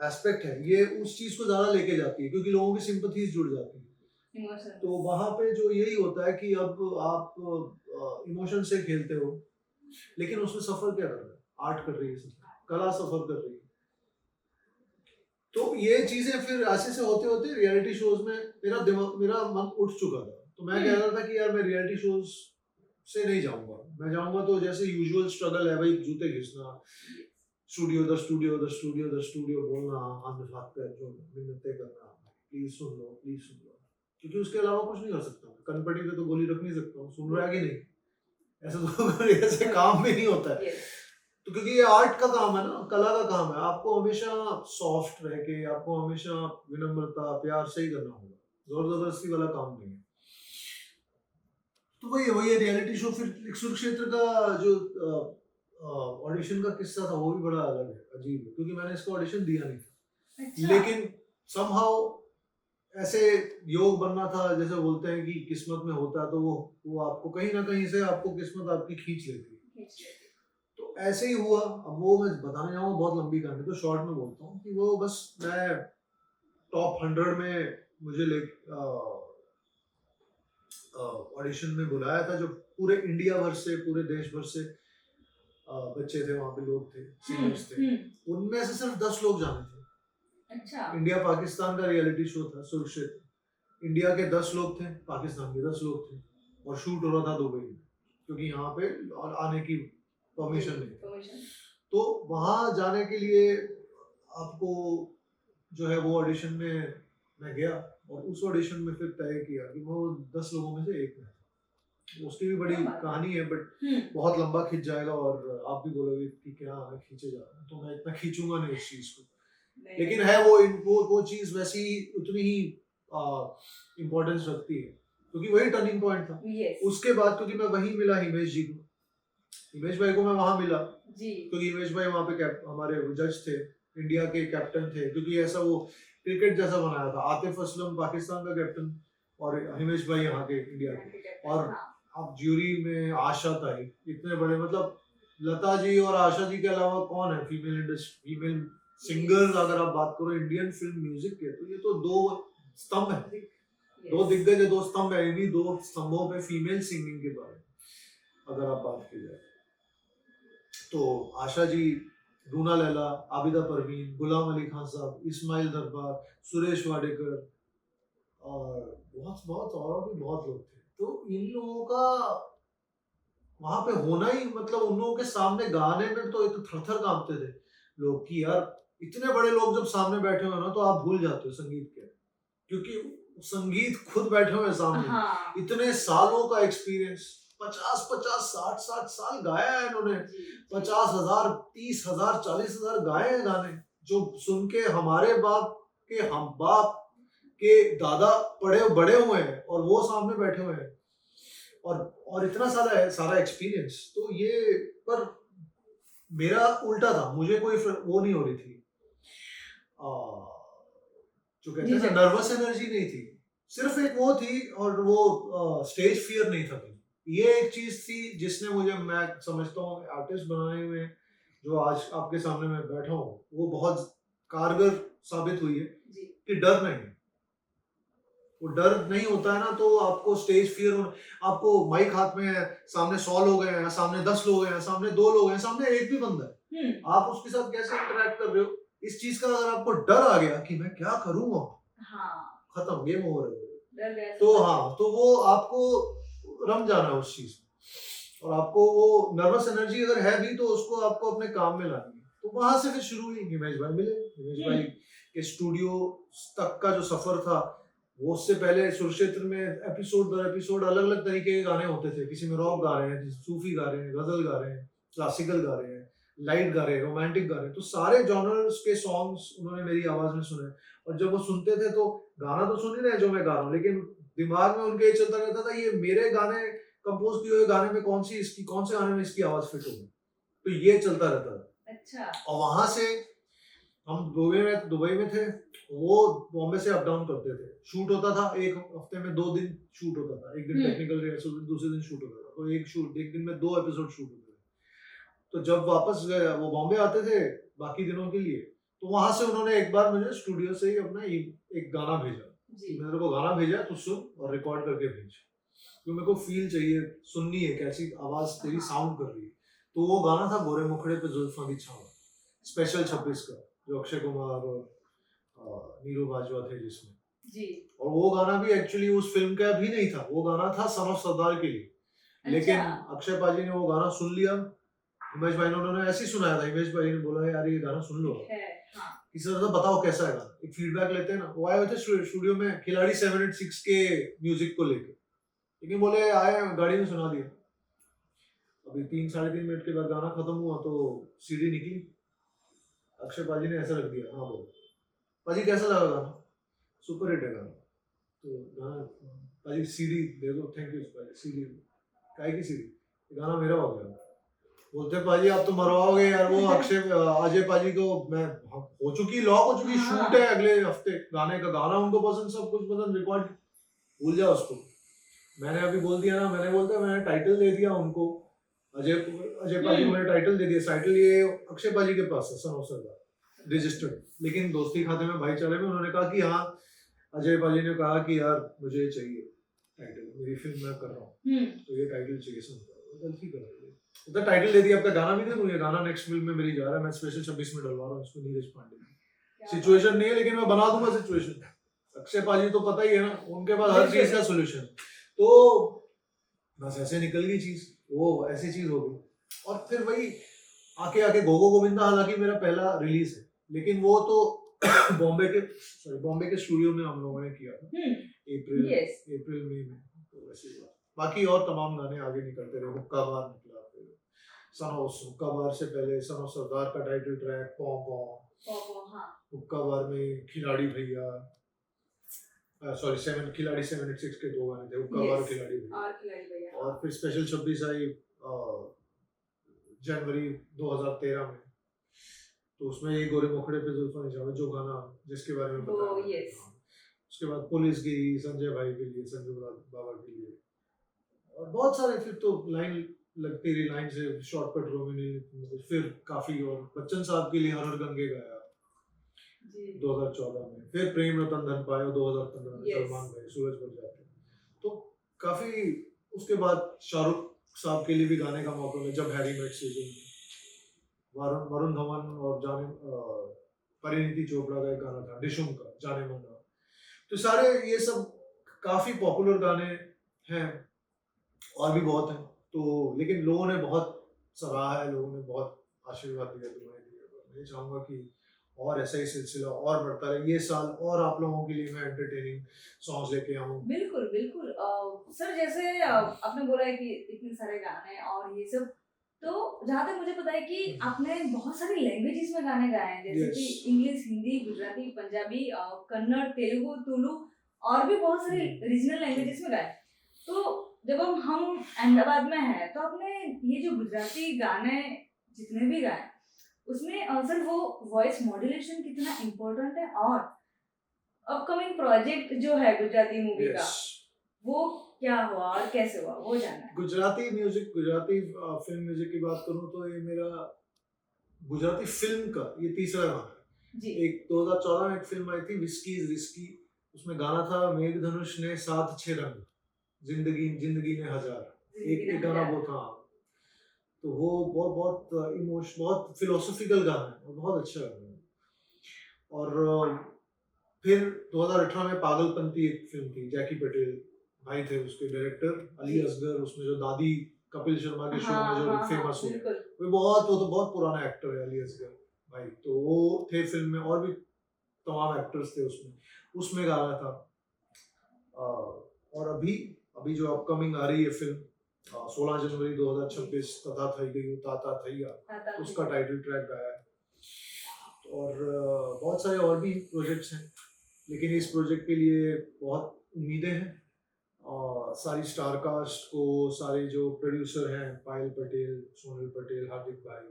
एस्पेक्ट है, ये उस चीज को ज्यादा लेके जाती है क्योंकि लोगों की सिंपथीज जुड़ जाती है। तो वहां पे जो यही होता है कि अब आप इमोशन से खेलते हो, लेकिन उसमें सफर क्या कर रहा है, आर्ट कर रही है, कला सफर कर रही है। तो ये चीजें फिर ऐसे से होते होते रियलिटी शोज में मेरा मन उठ चुका था। तो मैं कह रहा था कि यार मैं रियलिटी शोज से नहीं जाऊंगा, मैं जाऊंगा तो जैसे यूजुअल स्ट्रगल है भाई, जूते घिसना, studio the studio the studio the studio बोलना, हाथ में हाथ पैर जो मिन्नतें करना, प्लीज सुन लो प्लीज सुन लो, क्योंकि उसके अलावा कुछ नहीं कर सकता। कनपटी पे तो गोली रख नहीं सकता हूँ, सुन रहा है कि नहीं, ऐसे तो ऐसे काम भी नहीं होता है। तो क्योंकि ये आर्ट का काम है ना, कला का काम है, आपको हमेशा सॉफ्ट रह के, आपको हमेशा विनम्रता प्यार से ही करना होगा, जोर जबरदस्ती वाला काम नहीं है। तो वही रियलिटी शो। फिर कुरुक्षेत्र का जो ऑडिशन का किस्सा था वो भी बड़ा अलग है, अजीब है, क्योंकि मैंने इसका ऑडिशन दिया नहीं था। अच्छा। लेकिन समहाउ ऐसे योग बनना था, जैसे बोलते हैं कि किस्मत में होता है, तो वो आपको कहीं ना कहीं से आपको किस्मत आपकी खींच लेती है। तो ऐसे ही हुआ। अब वो मैं बताने जाऊंगा बहुत लंबी कहानी, तो शॉर्ट में बोलता हूँ कि वो बस मैं टॉप 100 में मुझे ऑडिशन में बुलाया था, जो पूरे इंडिया भर से, पूरे देश भर से बच्चे थे, वहाँ पे लोग थे, सिंगर्स थे। उनमें से सिर्फ 10 लोग जाने थे। अच्छा। इंडिया पाकिस्तान का रियलिटी शो था कुरुक्षेत्र। इंडिया के 10 लोग थे, पाकिस्तान के 10 लोग थे, और शूट हो रहा था दुबई में, क्योंकि यहाँ पे और आने की परमिशन नहीं। तो वहाँ जाने के लिए आपको जो है वो ऑडिशन में मैं गया, और उस ऑडिशन में फिर तय किया कि वो 10 लोगों में से एक में। उसकी भी बड़ी कहानी है, बट बहुत लंबा खींच जाएगा, और आप भी बोलोगे कि क्या है खींचे जा रहा है, तो मैं इतना खींचूंगा नहीं उस चीज को। लेकिन है वो चीज वैसी उतनी ही इम्पोर्टेंस रखती है, क्योंकि वही टर्निंग पॉइंट था। उसके बाद क्योंकि मैं वहीं मिला हिमेश जी को, हिमेश भाई को मैं वहां मिला जी, क्योंकि हिमेश भाई वहां पे हमारे जज थे, इंडिया के कैप्टन थे, क्योंकि ऐसा वो क्रिकेट जैसा बनाया था, आतिफ असलम पाकिस्तान का कैप्टन और हिमेश भाई यहाँ के इंडिया के। और अब ज्यूरी में आशा था, इतने बड़े, मतलब लता जी और आशा जी के अलावा कौन है फीमेल सिंगर्स, अगर आप बात करो इंडियन फिल्म म्यूजिक के, तो ये तो दो स्तंभ है, दो दिग्गज है, दो स्तंभ है। इन्हीं दो स्तंभों पे फीमेल सिंगिंग के बारे में अगर आप बात की जाए, तो आशा जी, रूना लैला, आबिदा परवीन, गुलाम अली खान साहब, इस्माइल दरबार, सुरेश वाडेकर, और बहुत बहुत और भी बहुत लोग थे। तो इन लोगों का वहां पे होना ही, मतलब उन लोगों के सामने गाने में तो एक थर-थर कांपते थे लोग कि यार इतने बड़े लोग जब सामने बैठे हुए ना, तो आप भूल जाते हो संगीत के, क्योंकि संगीत खुद बैठे हुए सामने। हाँ। इतने सालों का एक्सपीरियंस, 50-50 60-60 साल गाया है इन्होंने, 50,000 30,000 40,000 गाए हैं गाने, जो सुन के हमारे बाप के, हम बाप के दादा पड़े बड़े हुए हैं, और वो सामने बैठे हुए हैं, और इतना सारा एक्सपीरियंस। तो ये, पर मेरा उल्टा था, मुझे कोई वो नहीं हो रही थी, जो कहते हैं ना, नर्वस एनर्जी नहीं थी, सिर्फ एक वो थी, और वो स्टेज फियर नहीं था। ये एक चीज थी जिसने मुझे, मैं समझता हूँ आर्टिस्ट बनाने में, जो आज आपके सामने मैं बैठा हूँ, वो बहुत कारगर साबित हुई है कि डर नहीं, वो डर नहीं होता है ना, तो आपको स्टेज फियर, आपको माइक हाथ में है, सामने 100 लोग हैं, सामने 10 लोग हैं, सामने 2 लोग हैं, सामने एक भी बंदा है, आप उसके साथ कैसे इंटरेक्ट कर रहे हो, इस चीज का अगर आपको डर आ गया कि मैं क्या करूंगा, हाँ, खत्म, गेम ओवर। तो हाँ, तो वो आपको रम जाना है उस चीज में, और आपको वो नर्वस एनर्जी अगर है भी, तो उसको आपको अपने काम में लानी है। तो वहां से फिर शुरू हुई, हिमेश भाई मिले, हिमेश भाई के स्टूडियो तक का जो सफर था, वो उससे पहले कुरुक्षेत्र में एपिसोड दर एपिसोड अलग अलग तरीके के गाने होते थे, किसी में रॉक गा रहे हैं, सूफी गा रहे हैं, गजल गा रहे हैं, क्लासिकल गा रहे हैं, लाइट गा रहे हैं, रोमांटिक गा रहे हैं, तो सारे जॉनर्स के सॉन्ग्स उन्होंने मेरी आवाज में सुने। और जब वो सुनते थे तो गाना तो सुन ही रहे जो मैं गा रहा हूँ, लेकिन दिमाग में उनके ये चलता रहता था, ये मेरे गाने कंपोज किए हुए गाने में कौन से गाने में इसकी आवाज फिट होगी, तो ये चलता रहता था। अच्छा। और वहां से हम दुबई में थे, वो बॉम्बे से अप डाउन करते थे, शूट होता था एक हफ्ते में 2 दिन शूट होता था, एक दिन टेक्निकल रिहर्सल, दूसरे दिन शूट होता था, तो एक दिन में 2 एपिसोड शूट होते थे। तो जब वापस वो बॉम्बे आते थे बाकी दिनों के लिए, तो वहां से उन्होंने एक बार मुझे स्टूडियो से ही अपना एक गाना भेजा, मेरे को गाना भेजा, तो सुन और रिकॉर्ड करके भेज, क्योंकि मेरे को फील चाहिए, सुननी है कैसी आवाज तेरी साउंड कर रही है। तो वो गाना था गोरे मुखड़े पे जुल्फां की छाव, स्पेशल 26 का, जो अक्षय कुमार और नीरू बाजवा थे जिसमें। जी। और वो गाना भी एक्चुअली उस फिल्म का भी नहीं था, वो गाना था सन ऑफ सरदार के लिए। लेकिन अच्छा। अक्षय पाजी ने वो गाना सुन लिया, हिमेश भाई ने, उन्होंने ऐसे ही सुनाया था, हिमेश भाई ने बोला यार ये गाना सुन लो, है, हाँ। किसी तरह बताओ कैसा है गाना, एक फीडबैक लेते हैं ना। वो आए हुए थे स्टूडियो में खिलाड़ी 786 के म्यूजिक को लेके, लेकिन बोले आए गाड़ी में सुना दिया। अभी 3-3.5 मिनट के बाद गाना खत्म हुआ तो सीडी निकली, अक्षय पाजी ने ऐसा रख दिया, हाँ बोलो पाजी कैसा लगा गाना, सुपर हिट है गाना। तो गाना पाजी सीडी दे दो, थैंक यू पाजी, सीडी काय की सीडी, गाना मेरा हो गया। बोलते पाजी आप तो मरवाओगे यार, वो अक्षय अजय पाजी को मैं हो चुकी लॉक हो चुकी, हाँ। शूट है अगले हफ्ते गाने का, गाना उनको पसंद, सब कुछ पसंद, रिकॉर्ड भूल जाओ उसको। मैंने अभी बोल दिया ना, मैंने बोलता मैंने टाइटल दे दिया उनको, अजय पाजी को मैंने टाइटल दे दिया, टाइटल ये अक्षय पाजी के पास है, सन ऑफ सरदार रजिस्टर्ड, लेकिन दोस्ती खाते में भाईचारे में उन्होंने कहा कि हाँ, अजय पाजी ने कहा कि यार मुझे चाहिए टाइटल, मेरी फिल्म मैं कर रहा हूँ तो ये टाइटल चाहिए, सुन गलती कर रही है उधर टाइटल दे दिया, आपका गाना भी दे दूं, ये गाना नेक्स्ट फिल्म में मेरी जा रहा है, मैं स्पेशल 26 में डलवा रहा हूँ इसको, नीरज पांडे की सिचुएशन नहीं है लेकिन मैं बना दूंगा सिचुएशन। अक्षय पाजी तो पता ही है ना, उनके पास हर चीज का सोल्यूशन, तो बस ऐसे निकल गई चीज, वो ऐसी चीज हो गई। और फिर वही आके गोगो गोविंदा, हालांकि मेरा पहला रिलीज है, लेकिन वो तो बॉम्बे के स्टूडियो में हम लोगों ने किया था अप्रैल मई में, तो वैसे ही बाकी और तमाम गाने आगे निकलते रहे। हुक्का बार निकला, फिर हुक्का बार से पहले सन ऑफ सरदार का टाइटल ट्रैक पॉ पॉ, हुक्का बार में खिलाड़ी भैया, सॉरी खिलाड़ी 786 के 2 गाने थे, हुक्का बार खिलाड़ी भैया, और फिर स्पेशल 26 आई जनवरी 2013 में, तो उसमें ये गोरे मुखड़े पे जुल्फां की छाव, जो गाना जिसके बारे में बताया। उसके बाद पुलिस गई संजय भाई के लिए, संजू बाबा के लिए, और बहुत सारे, फिर तो लाइन लगती रही, लाइन से शॉर्टकट रोमिनी, फिर काफी, और बच्चन साहब के लिए हर हर गंगे गाया 2014 में, फिर प्रेम रतन धन पायो 2015 में, सलमान भाई सूरज बन जाते, तो काफी। उसके बाद शाहरुख साहब के लिए भी गाने का मौका मिला, जब हैरी मेट सीजन, वरुण धवन और परिणीति चोपड़ा का एक गाना था डिशुम का, जाने मन, तो सारे ये सब काफी पॉपुलर गाने हैं, और भी बहुत हैं, तो लेकिन लोगों ने बहुत सराहा है, लोगों ने बहुत आशीर्वाद दिया, दुआएं दी। मैं चाहूंगा कि और ऐसा ही सिलसिला और बढ़ता रहे, ये साल और आप लोगों के लिए मैं एंटरटेनिंग सॉन्ग्स लेके आऊँ। बिल्कुल बिल्कुल। सर जैसे आपने बोला है कि इतने सारे गाने और ये सब, तो जहाँ तक मुझे पता है कि आपने बहुत सारी लैंग्वेजेस में गाने गाए हैं, जैसे कि इंग्लिश, हिंदी, गुजराती, पंजाबी, कन्नड़, तेलुगु, तुलु और भी बहुत सारी रीजनल लैंग्वेजेस में गाए। तो जब हम अहमदाबाद में हैं तो आपने ये जो गुजराती गाने जितने भी गाए उसमें सर वो वॉइस मॉड्यूलेशन कितना इम्पोर्टेंट है, और अपकमिंग प्रोजेक्ट जो है गुजराती मूवी का वो क्या हुआ और कैसे हुआ, वो जानना है। Gujarati music, Gujarati film music की बात करूं तो ये मेरा गुजराती फिल्म का ये तीसरा गाना है। एक 2014 में एक फिल्म आई थी विस्की इज रिस्की, उसमें गाना था मेघधनुष ने 7-6 रंग, जिंदगी ने हजार, एक गाना वो था, तो वो बहुत इमोशन, बहुत फिलोसॉफिकल गाना है और बहुत अच्छा गाना है। और फिर 2018 में पागलपंती एक फिल्म थी, जैकी पटेल भाई थे उसके डायरेक्टर, अली असगर उसमें जो दादी कपिल शर्मा के शो में जो फेमस हुए, वो तो बहुत पुराना एक्टर है अली असगर भाई, तो वो थे फिल्म में, और भी तमाम एक्टर्स थे उसमें गाना था। और अभी जो अपकमिंग आ रही है फिल्म 16 जनवरी 2026, तथा थई गई ताता थैया, उसका टाइटल ट्रैक गाया है। और बहुत सारे और भी प्रोजेक्ट्स हैं, लेकिन इस प्रोजेक्ट के लिए बहुत उम्मीदें हैं, सारी स्टार कास्ट को, सारे जो प्रोड्यूसर हैं, पायल पटेल, सोनल पटेल, हार्दिक भाई,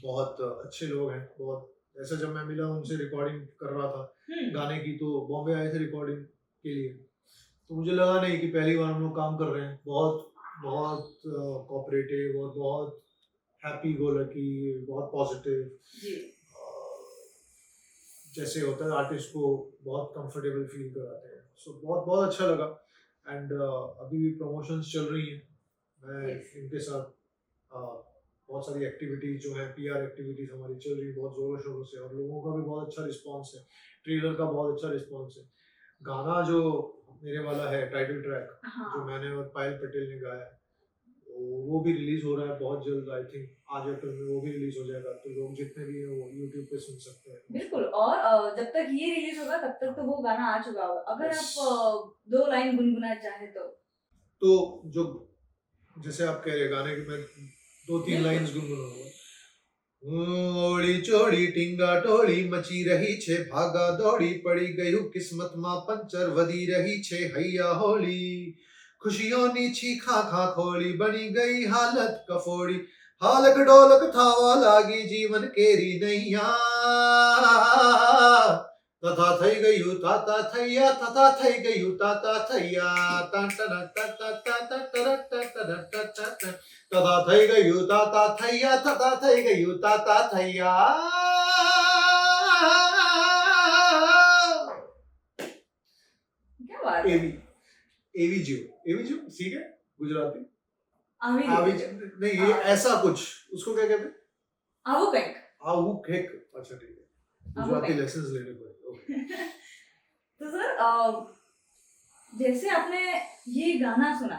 बहुत अच्छे लोग हैं, बहुत। ऐसा जब मैं मिला उनसे, रिकॉर्डिंग कर रहा था गाने की, तो बॉम्बे आए थे रिकॉर्डिंग के लिए, तो मुझे लगा नहीं कि पहली बार हम लोग काम कर रहे हैं, बहुत कोऑपरेटिव और बहुत हैप्पी गो लकी, बहुत पॉजिटिव, जैसे होता है आर्टिस्ट को बहुत कंफर्टेबल फील कराते हैं, सो बहुत अच्छा लगा। एंड अभी भी प्रमोशंस चल रही हैं, मैं इनके साथ बहुत सारी एक्टिविटीज जो है, पीआर एक्टिविटीज हमारी चल रही है बहुत जोरों शोरों से, और लोगों का भी बहुत अच्छा रिस्पांस है, ट्रेलर का बहुत अच्छा रिस्पांस है। गाना जो मेरे वाला है टाइटल ट्रैक, हाँ जो मैंने और पायल पटेल ने गाया है, वो भी रिलीज हो रहा है बहुत जल्द। आई थिंक आज या कल में वो भी रिलीज हो जाएगा, तो लोग जितने भी हैं वो यूट्यूब पे सुन सकते हैं। बिल्कुल। और जब तक ये रिलीज होगा तब तक तो वो गाना आ चुका होगा। अगर Yes. आप 2 लाइन गुनगुना चाहे तो जो जैसे आप कह रहे गाने की, मैं 2-3 बिल्कुल। लाइंस गुनगुनाऊंगा। ओड़ी चोड़ी टिंगा टोली मची रही छे, भागा दौड़ी पड़ी गयु किस्मत मां पंचर वदी रही छे, हैया होली खुशियों नी छीखा खा खोली, बनी गई हालत कफोड़ी, हालक डोलक थावा लागी जीवन केरी नैया, तथा થઈ ગયું તાતા થૈયા, તથા થઈ ગયું તાતા થૈયા, તથા થઈ ગયું તાતા થૈયા, તથા થઈ ગયું તાતા થૈયા। क्या बात है। एवी एवी जीव ठीक है गुजराती। आवी आवी नहीं, ये हाँ। ऐसा कुछ, उसको क्या कहते हैं? आवो कंक। आवू खेक। अच्छा ठीक है, गुजराती लेसन्स लेने पड़े। तो सर जैसे आपने ये गाना सुना,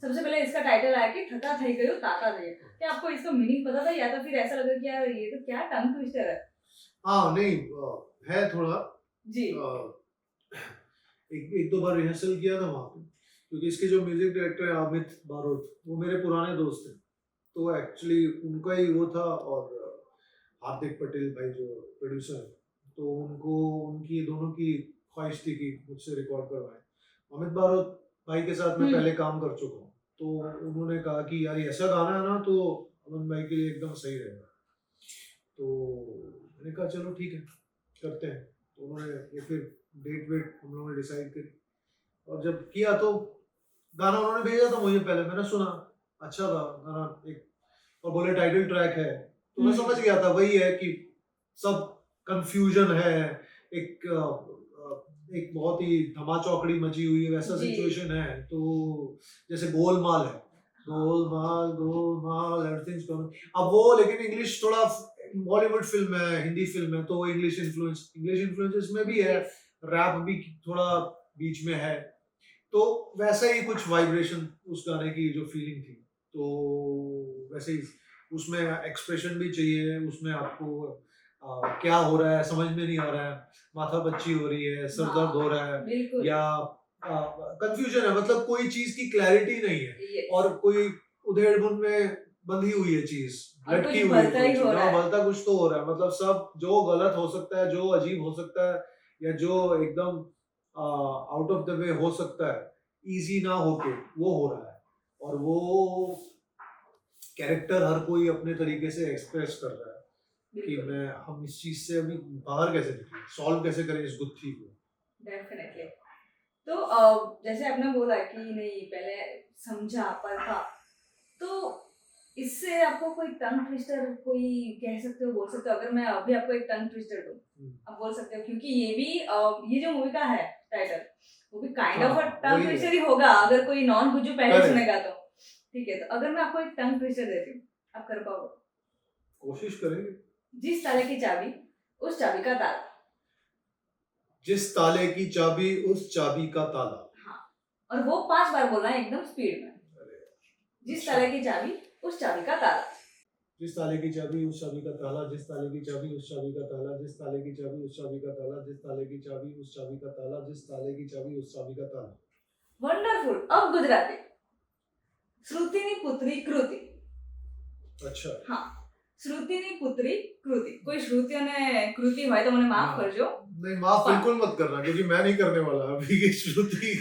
सबसे पहले इसका टाइटल आया कि ठता થઈ ગયું તાતા થઈ ગયું, क्या आपको इसका मीनिंग पता था या तो फिर ऐसा लगा कि यार ये तो क्या टंग ट्विस्टर है? हाँ नहीं, है थोड़ा जी। एक दो बार रिहर्सल किया था वहाँ पे, क्योंकि इसके जो म्यूजिक डायरेक्टर है अमित बारोट, वो मेरे पुराने दोस्त हैं, तो एक्चुअली उनका ही वो था, और हार्दिक पटेल भाई जो प्रोड्यूसर है, तो उनको उनकी दोनों की ख्वाहिश थी कि मुझसे रिकॉर्ड करवाएं। अमित बारोट भाई के साथ मैं पहले काम कर चुका हूँ, तो उन्होंने कहा कि यार ऐसा गाना है ना तो अमन भाई के लिए एकदम सही रहेगा, तो मैंने कहा चलो ठीक है करते हैं। तो उन्होंने ये फिर डेट वेट हम लोगों ने डिसाइड करी, और जब किया तो गाना उन्होंने भेजा था मुझे, पहले मैंने सुना अच्छा था गाना एक, और बोले टाइटल ट्रैक है, तो मैं समझ गया था वही है कि सब कंफ्यूजन है, एक बहुत ही धमाचौकड़ी मची हुई है वैसा सिचुएशन है, तो जैसे गोलमाल है, गोलमाल एवरीथिंग्स कमिंग, अब वो लेकिन इंग्लिश थोड़ा, बॉलीवुड फिल्म है, हिंदी फिल्म है, तो वो इंग्लिश इन्फ्लुएंस इसमें भी है, रैप भी थोड़ा बीच में है, तो वैसा ही कुछ वाइब्रेशन उस गाने की जो फीलिंग थी, तो वैसे ही उसमें एक्सप्रेशन भी चाहिए, उसमें आपको क्या हो रहा है समझ में नहीं आ रहा है, माथा बच्ची हो रही है, सर दर्द हो रहा है, या कंफ्यूजन है, मतलब कोई चीज की क्लैरिटी नहीं है, और कोई उधेड़-बुन में बंधी हुई है चीज, लटकी हुई है, भलता कुछ तो हो रहा है, मतलब सब जो गलत हो सकता है, जो अजीब हो सकता है, या जो एकदम आउट ऑफ द वे हो सकता है, इजी ना होके वो हो रहा है, और वो कैरेक्टर हर कोई अपने तरीके से एक्सप्रेस कर रहा है कि हम इस चीज से अभी बाहर कैसे निकलें, सॉल्व कैसे करें इस गुत्थी को। डेफिनेटली। तो जैसे आपने बोला कि नहीं पहले समझा परखा, तो इससे आपको कोई टंग ट्विस्टर कोई कह सकते हो, बोल सकते हो? अगर मैं अभी आपको एक टंग ट्विस्टर दूं, आप बोल सकते हो, क्योंकि ये भी ये जो मूवी का है टाइटल, वो भी kind of a tongue twister ही होगा अगर कोई नॉन गुज्जू पहले सुनेगा तो। ठीक है, तो अगर मैं आपको एक टंग ट्विस्टर देती हूँ, आप कर पाओगे? कोशिश करेंगे। जिस ताले की चाबी उस चाबी का ताला। जिस ताले की चाबी उस चाबी का ताला। हाँ, और वो 5 बार बोलना है एकदम स्पीड में। जिस ताले की चाबी उस चाबी का ताला। जिस ताले की चाबी उस चाबी का ताला, जिस ताले की चाबी उस चाबी का ताला, जिस ताले की चाबी उस चाबी का ताला, जिस ताले की चाबी उस चाबी का ताला, जिस ताले की चाबी उस चाबी का ताला। वंडरफुल। अब गुजराती। श्रुतिनी पुत्री कृति। अच्छा। हाँ, श्रुतिनी पुत्री कृति। कोई श्रुति ने कृति હોય તો મને માફ કરજો। नहीं माफ बिल्कुल मत करना, क्योंकि मैं नहीं करने वाला अभी की श्रुति।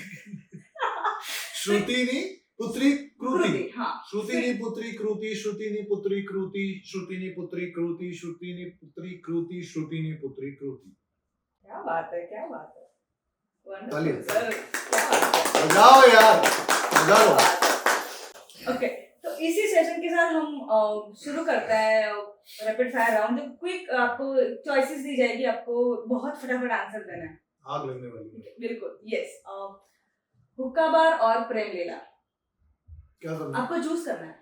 श्रुतिनी पुत्री कृति। हाँ, श्रुतिनी पुत्री कृति, श्रुतिनी पुत्री कृति, श्रुतिनी पुत्री कृति, श्रुतिनी पुत्री कृति, श्रुतिनी पुत्री कृति। क्या बात है, क्या बात है। तालियां। सर, क्या बात है। बजाओ यार, बजा लो। ओके, तो इसी सेशन के साथ हम शुरू करते हैं रैपिड फायर राउंड। जो क्विक आपको चॉइसेस दी जाएगी, आपको बहुत फटाफट आंसर देना है। आग लगने वाली है। बिल्कुल, यस। हुक्का बार और प्रेम लीला। क्या करना? आपको चूज करना है।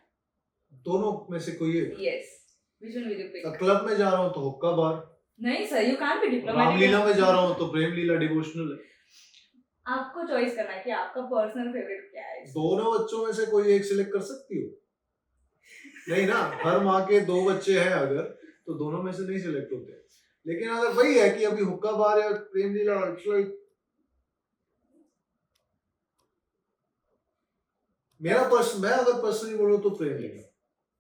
दोनों में से कोई एक। Yes. Which one will you pick? Club में जा रहा हूँ तो हुक्का बार, नहीं sir, you can't be diplomatic. Ramlila में जा रहा हूँ तो प्रेम लीला डिवोशनल है। आपको चॉइस करना है कि आपका पर्सनल फेवरेट क्या है। दोनों बच्चों में से कोई एक सिलेक्ट कर सकती हो? नहीं ना, हर माँ के 2 बच्चे हैं अगर, तो दोनों में से नहीं सिलेक्ट होते। लेकिन अगर वही है कि अभी हुक्का बार या प्रेम लीला, मैं अगर पर्सनली बोलूं तो प्रेम लीला।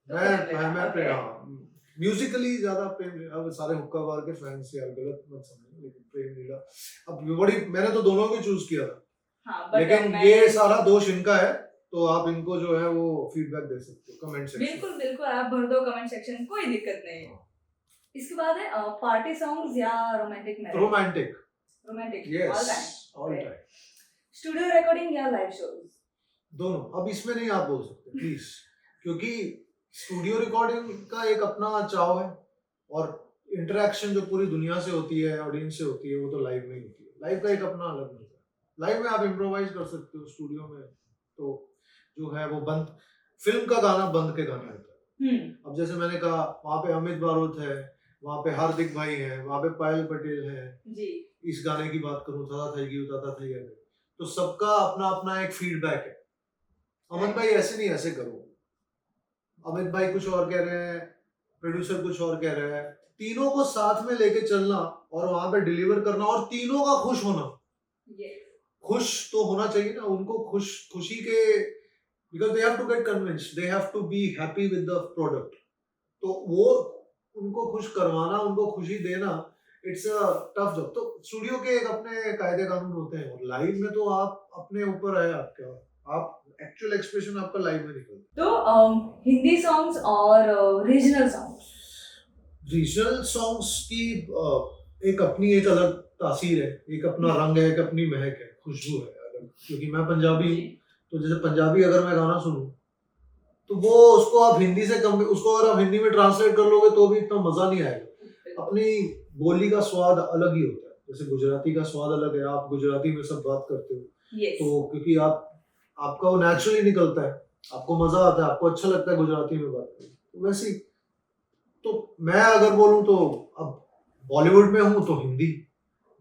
मैं प्रेम, म्यूजिकली ज्यादा प्रेम लीला। अब सारे हुक्का बार के फैंस यार गलत मत समझो, लेकिन प्रेम लीला अब बड़ी, मैंने तो दोनों को चूज किया था। हाँ, लेकिन ये सारा दोष इनका है, तो आप इनको जो है वो फीडबैक दे सकते हो कमेंट सेक्शन। बिल्कुल बिल्कुल, आप भर दो कमेंट सेक्शन, कोई दिक्कत नहीं है। इसके बाद है पार्टी सॉन्ग्स या romantic marriage? Romantic yes, all time. Studio recording या लाइव शोज? दोनों। अब इसमें नहीं आप बोल सकते प्लीज, क्योंकि स्टूडियो रिकॉर्डिंग का एक अपना चाव है, और इंटरेक्शन जो पूरी दुनिया से होती है, ऑडियंस से होती है, वो तो लाइव में ही होती है। लाइव का एक अपना अलग मिलता है। लाइव में आप इम्प्रोवाइज कर सकते हो, स्टूडियो में तो जो है वो बंद, फिल्म का गाना बंद के गाना होता है। अब जैसे मैंने कहा, वहाँ पे अमित बारोट है, वहाँ पे हार्दिक भाई है, वहाँ पे पायल पटेल है जी। इस गाने की बात करूँ, था तो सबका अपना अपना एक फीडबैक है। अमन भाई ऐसे नहीं, ऐसे करो, अमित भाई कुछ और कह रहे हैं, प्रोड्यूसर कुछ और कह रहे हैं, तीनों को साथ में लेके चलना और वहां पे डिलीवर करना, और तीनों का खुश होना। खुश तो होना चाहिए ना उनको, खुशी के, because they have to get convinced, they have to be happy with the product. तो वो उनको खुश करवाना, उनको खुशी देना, इट्स अ टफ जॉब। तो स्टूडियो के एक अपने कायदे कानून होते हैं, और लाइव में तो आप अपने ऊपर है, आपके आप एक्चुअल एक्सप्रेशन आपका लाइव में निकलता। तो हिंदी सॉन्ग्स और रीजनल सॉन्ग्स? रीजनल सॉन्ग्स की एक अपनी एक अलग तासीर है, एक अपना रंग है, एक अपनी महक है, खुशबू है। क्योंकि मैं पंजाबी हूँ, तो जैसे पंजाबी अगर मैं गाना सुनूं, तो वो उसको आप हिंदी से उसको अगर आप हिंदी में ट्रांसलेट कर लोगे तो भी इतना मजा नहीं आएगा। अपनी बोली का स्वाद अलग ही होता है। जैसे गुजराती का स्वाद अलग है, आप गुजराती में सब बात करते हो, तो क्योंकि आपका वो नेचुरली निकलता है, आपको मजा आता है, आपको अच्छा लगता है गुजराती में बात करना। तो वैसे तो मैं अगर बोलूं तो अब बॉलीवुड में हूं तो हिंदी,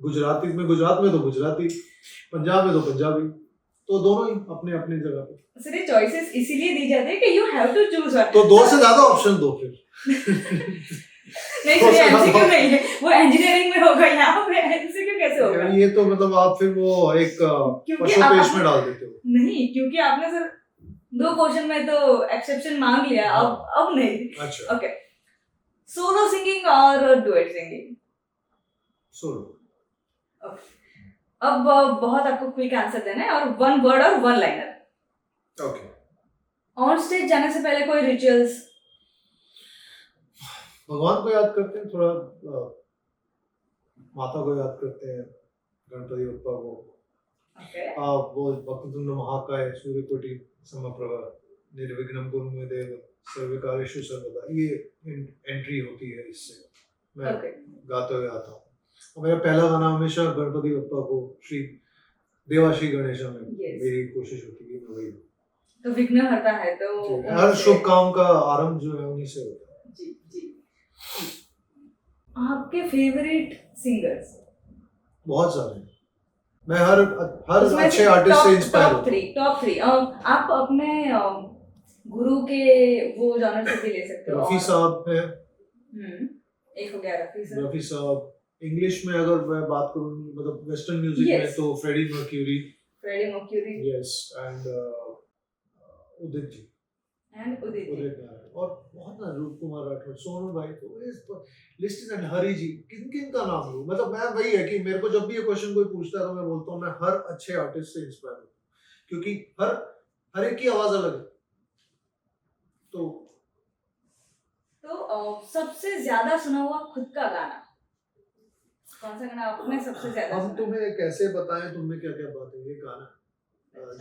गुजराती में, गुजरात में तो गुजराती, पंजाब में तो पंजाबी, तो दोनों ही अपने अपने जगह पे। सर ये चॉइसेस इसीलिए दी जाती है कि you have to choose one. तो 2 से ज्यादा ऑप्शन दो फिर। नहीं सर, एमसीक्यू नहीं है, वो इंजीनियरिंग में होगा, यहाँ पे एमसीक्यू कैसे होगा? ये तो मतलब आप फिर वो एक पशु पेश में डाल देते हो। नहीं, क्योंकि आपने सर 2 क्वेश्चन में तो एक्सेप्शन मांग लिया, अब नहीं। अच्छा, ओके, सोलो सिंगिंग और डुएट सिंगिंग? सोलो। अब बहुत आपको क्विक आंसर देना है, और 1 वर्ड और 1 लाइनर। ओके। ऑन स्टेज जाने से पहले कोई रिचुअल्स? भगवान को याद करते हैं, थोड़ा माता को याद करते हैं, गणपति बप्पा को, वो वक्रतुंड महाकाय सूर्यकोटि समप्रभा निर्विघ्नं कुरु मे देव सर्वकार्येषु सर्वदा, ये एंट्री होती है, इससे मैं गाते हुए आता हूँ। और मेरा पहला गाना हमेशा गणपति बप्पा को, श्री देवाश्री गणेशा में मेरी कोशिश होती है वही। तो विघ्न हरता है, तो हर शुभ काम का आरंभ जो है उन्हीं से होता है। जी जी। आपके फेवरेट सिंगर्स? बहुत सारे, मैं हर अच्छे आर्टिस्ट से इंस्पायर हूँ। टॉप 3 आप अपने गुरु के वो जॉनर से भी ले सकते हो। रफी साहब है, एक हो गया रफी साहब। इंग्लिश में अगर मैं बात करूँ, मतलब वेस्टर्न म्यूजिक में, तो Freddie Mercury, yes, and Udit ji, Udit Narayan, और बहुत ना, रूप कुमार राठौर, सोनू भाई, तो लिस्ट इज एंड हरी जी, किन का नाम लूं? मतलब मैं वही है कि मेरे को जब भी ये क्वेश्चन कोई पूछता है तो मैं बोलता हूँ मैं हर अच्छे आर्टिस्ट से इंस्पायर हूँ, क्योंकि हर एक की आवाज अलग है। तो सबसे ज्यादा सुना हुआ खुद का गाना कौन सा गाना आपने सबसे ज्यादा? हम तुम्हें कैसे बताएं तुमने क्या क्या बात है, ये गाना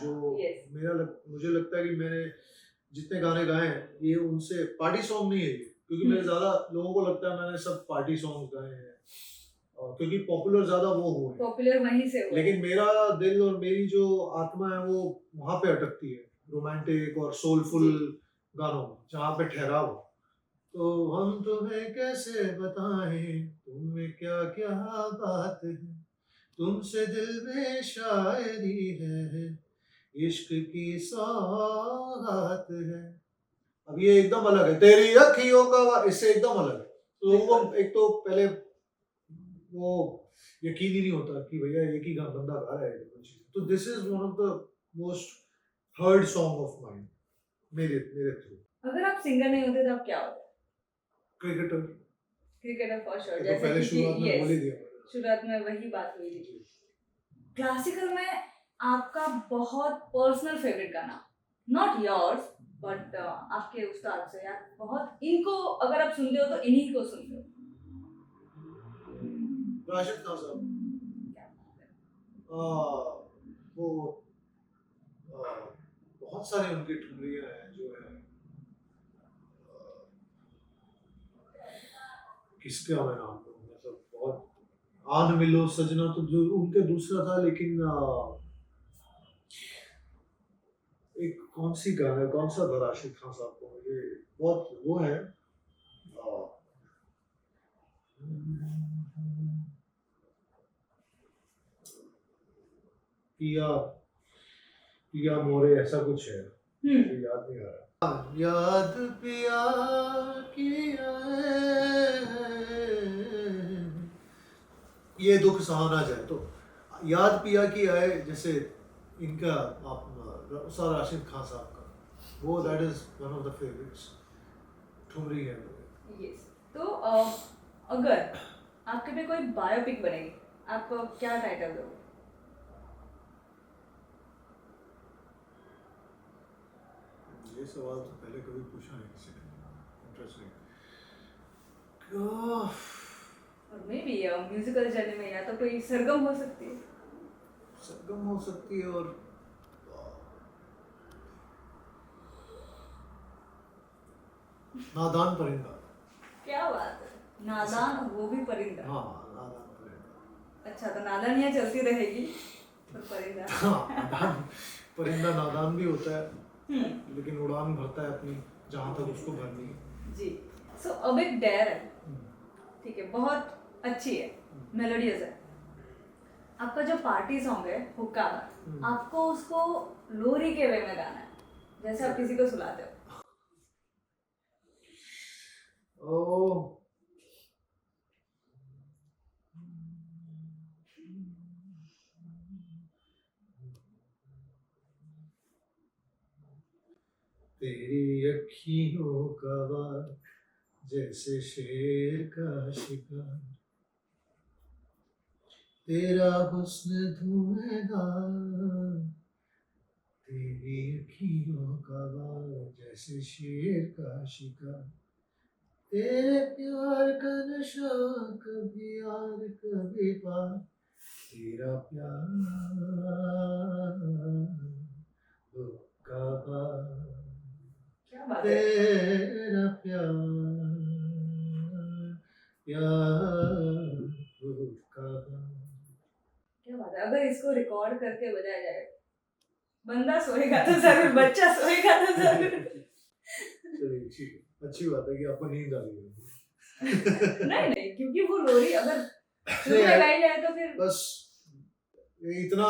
जो मुझे लगता है कि मैंने जितने गाने गाए हैं, ये उनसे पार्टी सॉन्ग नहीं है ये, क्योंकि मेरे ज्यादा लोगों को लगता है मैंने सब पार्टी सॉन्ग गाए हैं, क्योंकि पॉपुलर ज्यादा वो हुए, पॉपुलर वहीं से हुए। लेकिन मेरा दिल और मेरी जो आत्मा है वो वहां पे अटकती है, रोमांटिक और सोलफुल गानों में जहाँ पे ठहराव हो। तो हम तुम्हें कैसे बताएं तुम्हें क्या क्या बात है, तुमसे दिल में शायरी है, इश्क की सौगात है। अब ये एकदम अलग है, तेरी अखियों का इससे एकदम अलग है। तो वो एक तो पहले वो यकीन ही नहीं होता कि भैया एक ही बंदा गा रहा है different चीजें। तो this is one of the most heard song of mind मेरे मेरे थ्रू। अगर आप सिंगर नहीं होते तो आप क्या होते? क्रिकेटर, क्रिकेटर फॉर श्योर, तो जैसे पहले कि शुरुआत में बोल ही यस, दिया मैंने। शुरुआत में वही बात हुई थी। जी। क्लासिकल में आपका बहुत पर्सनल फेवरेट गाना, नॉट योर्स बट आपके उस्ताद से यार बहुत इनको अगर आप सुनते हो तो इन्हीं को सुनते हो? राशिद खान साहब, क्या बात है। वो बहुत सारे उनकी ठुमरियां हैं जो है, किसका मैं नाम लूं, मतलब बहुत आन मिलो सजना तो जो उनके दूसरा था, लेकिन एक कौन सी गाना कौन सा था राशिद खान साहब को, मुझे बहुत वो है पिया पिया मोरे ऐसा कुछ है, मुझे याद नहीं आ रहा। याद पिया किया ये दुख सहारा जाए, तो याद पिया की आए जैसे इनका आप उस्ताद राशिद खान साहब का, वो that is one of the favourites thumri है। यस, तो अगर आपके पे कोई बायोपिक बनेगी, आप क्या टाइटल दोगे? ये सवाल तो पहले कभी पूछा नहीं किसी ने, इंटरेस्टिंग। और मे बी म्यूजिकल जर्नी में या तो कोई सरगम हो सकती है, सरगम हो सकती है, और नादान परिंदा। क्या बात है, नादान वो भी परिंदा। हाँ, नादान परिंदा। अच्छा, तो नादानियाँ चलती रहेगी पर परिंदा। हाँ, नादान परिंदा नादान भी होता है लेकिन उड़ान भरता है अपनी जहाँ तक उसको भरनी है। जी, सो अब एक डेयर है, ठीक है, बहुत अच्छी है, मेलोडियस है। आपका जो पार्टी सॉन्ग है हुक्का, आपको उसको लोरी के वे में गाना है, जैसे आप किसी को सुलाते हो। ओ तेरी अखियों का वार जैसे शेर का शिकार, तेरा हुस्न धुएंधार, तेरी अखियों का वार जैसे शेर का शिकार, तेरे प्यार का नशा कभी यार कभी पार, तेरा प्यार हुक्का बार, क्या बात है, तेरा प्यार हुक्का बार। क्या बात है। अगर इसको रिकॉर्ड करके बजाया जाए, बंदा सोएगा तो जरूर, बच्चा सोएगा तो जरूर। चलिए ठीक है, अच्छी बात है कि आपको नींद आ रही है। नहीं नहीं, क्योंकि वो लोरी अगर शुरू में गाई जाए तो फिर बस इतना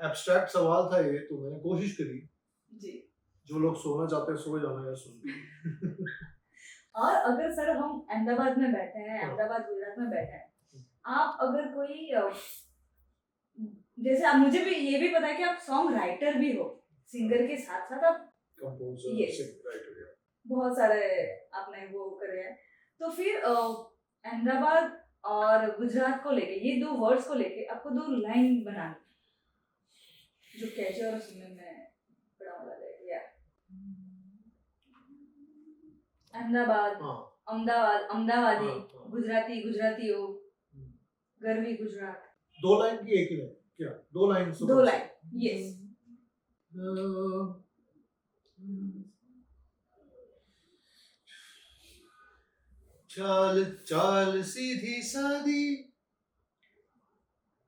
एब्स्ट्रैक्ट सवाल था ये, तो मैंने कोशिश करी। जी, जो लोग सोना चाहते हैं सो जाना या सुन। और अगर सर हम अहमदाबाद में बैठे हैं, अहमदाबाद गुजरात में बैठे हैं, आप अगर कोई जैसे आप, मुझे भी ये भी पता है कि आप सॉन्ग राइटर भी हो, सिंगर के साथ साथ आप कंपोजर, बहुत सारे आपने वो करे हैं, तो फिर अहमदाबाद और गुजरात को लेके, ये दो वर्ड्स को लेके आपको दो लाइन बनानी जो कैचे और सुनने में बड़ा मजा आएगा यार। अहमदाबाद, अहमदाबाद, अहमदाबादी, गुजराती, गुजराती हो, गर्मी गुजरात। दो लाइन की एक ही लाइन क्या? दो लाइन, दो लाइन, यस। चाल चाल सीधी सादी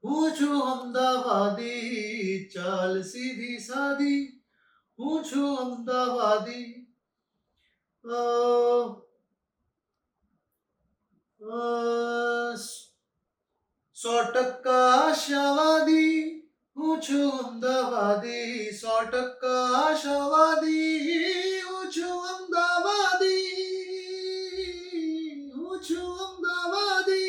पूछो अहमदाबादी, चाल सीधी सादी पूछो अहमदाबादी, સો ટકા આશાવાદી હું છું અમદાવાદી 100% આશાવાદી હું છું અમદાવાદી હું છું અમદાવાદી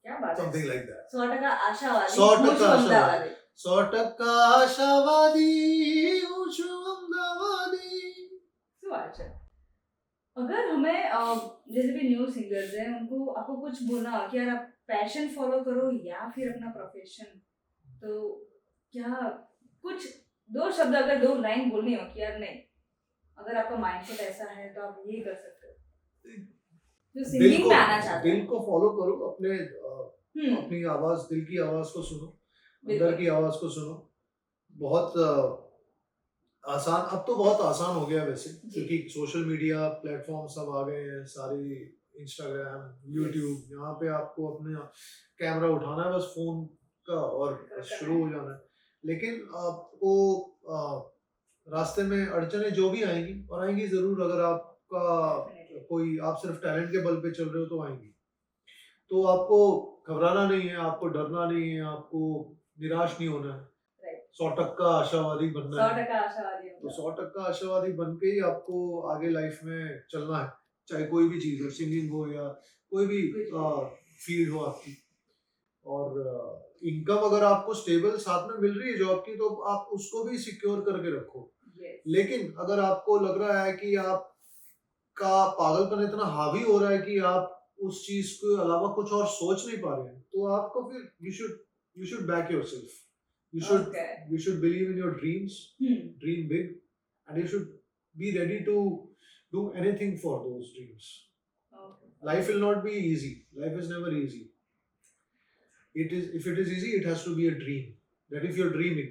क्या बात है, something like that 100% आशावादी 100% હું છું આશાવાદી. અમદાવાદી. 100% आशावादी હું છું અમદાવાदी. શું बात है. अगर हमें जैसे भी न्यू सिंगर्स हैं उनको आपको कुछ बोलना हो कि यार आप पैशन फॉलो करो या फिर अपना प्रोफेशन, तो क्या कुछ दो शब्द अगर 2 लाइन बोलनी हो कि यार नहीं, अगर आपका माइंडसेट ऐसा है तो आप ये कर सकते हो जो दिल सिंगिंग को में आना चाहते दिल हैं. को फॉलो करो, अपने हम्म, अपनी आवाज, दिल की आवाज को सुनो, बिल्कुल. अंदर की आवाज को सुनो. बहुत आसान, अब तो बहुत आसान हो गया वैसे, जी. क्योंकि सोशल मीडिया प्लेटफॉर्म सब आ गए हैं सारी, इंस्टाग्राम, यूट्यूब, यहाँ पे आपको अपने कैमरा उठाना है बस फोन का और शुरू हो जाना है. लेकिन आपको रास्ते में अड़चने जो भी आएंगी, और आएंगी जरूर, अगर आपका कोई, आप सिर्फ टैलेंट के बल पे चल रहे हो तो आएंगी. तो आपको घबराना नहीं है, आपको डरना नहीं है, आपको निराश नहीं होना है. Right. 100% आशावादी बनना है. 100% आशावादी तो हूँ. 100% आशावादी बन के ही आपको आगे लाइफ में चलना है, चाहे कोई भी चीज हो, सिंगिंग हो या कोई भी फील्ड हो आपकी. और इनकम अगर आपको स्टेबल साथ में मिल रही है जॉब की, तो आप उसको भी सिक्योर करके रखो. Yes. लेकिन अगर आपको लग रहा है कि आपका पागलपन इतना हावी हो रहा है कि आप उस चीज के अलावा कुछ और सोच नहीं पा रहे हैं, तो आपको फिर you should back yourself. Okay. You should believe in your dreams, Hmm. dream big, and you should be ready to do anything for those dreams. Okay. Life will not be easy. Life is never easy. If it is easy, it has to be a dream. That if you're dreaming,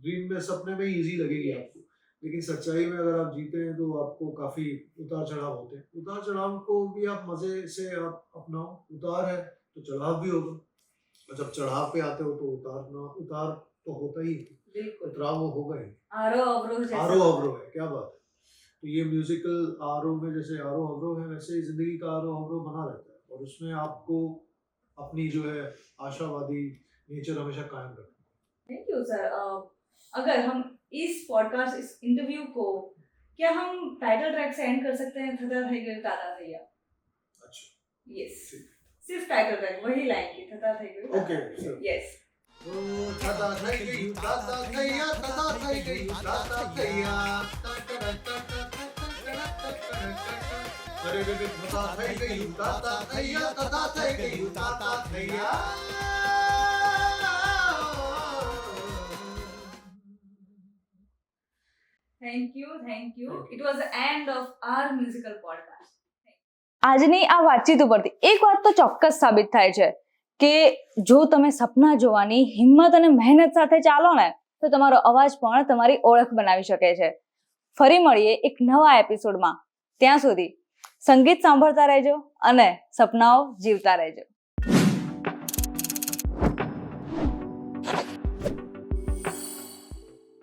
dream में सपने में easy लगेगी आपको. लेकिन सच्चाई में अगर आप जीते हैं तो आपको काफी उतार चढ़ाव होते हैं. उतार चढ़ाव को भी आप मजे से आप अपनाओ. उतार है तो चढ़ाव भी होगा, और जब चढ़ाव पे आते हो तो उतार तो होता ही है, बिल्कुल. उतराव वो होगा ही. आरोह अवरोह जैसा. आरोह अवरोह है, क्या बात है. तो ये म्यूजिकल आरोह में जैसे आरोह अवरोह है, वैसे जिंदगी का आरोह अवरोह बना रहता है, और उसमें आपको अपनी जो है आशावादी नेचर हमेशा कायम रखना. Thank you sir. अगर हम इस पॉडकास्ट, इस इंटरव्यू को, क्या हम टाइटल ट्रैक से एंड कर सकते हैं, थता થઈ ગયું તાતા થઈ ગયા? अच्छा, यस, सिर्फ टाइटल ट्रैक वही लाइन की, थता થઈ ગયું. Okay, sure. यस. थता થઈ ગયું તાતા થયા, થતા થઈ ગયું તાતા થયા. અરે રે રે, થતા થઈ ગયું તાતા થયા, થતા થઈ ગયું તાતા થયા. Thank you. It was the end of our musical podcast. આજની આ વાતચીત ઉપરથી એક વાત તો ચોક્કસ સાબિત થાય છે કે જો તમે સપના જોવાની હિંમત અને મહેનત સાથે ચાલો ને, તો તમારો અવાજ પણ તમારી ઓળખ બનાવી શકે છે. ફરી મળીએ એક નવા એપિસોડમાં. ત્યાં સુધી સંગીત સાંભળતા રહેજો અને સપનાઓ જીવતા રહેજો.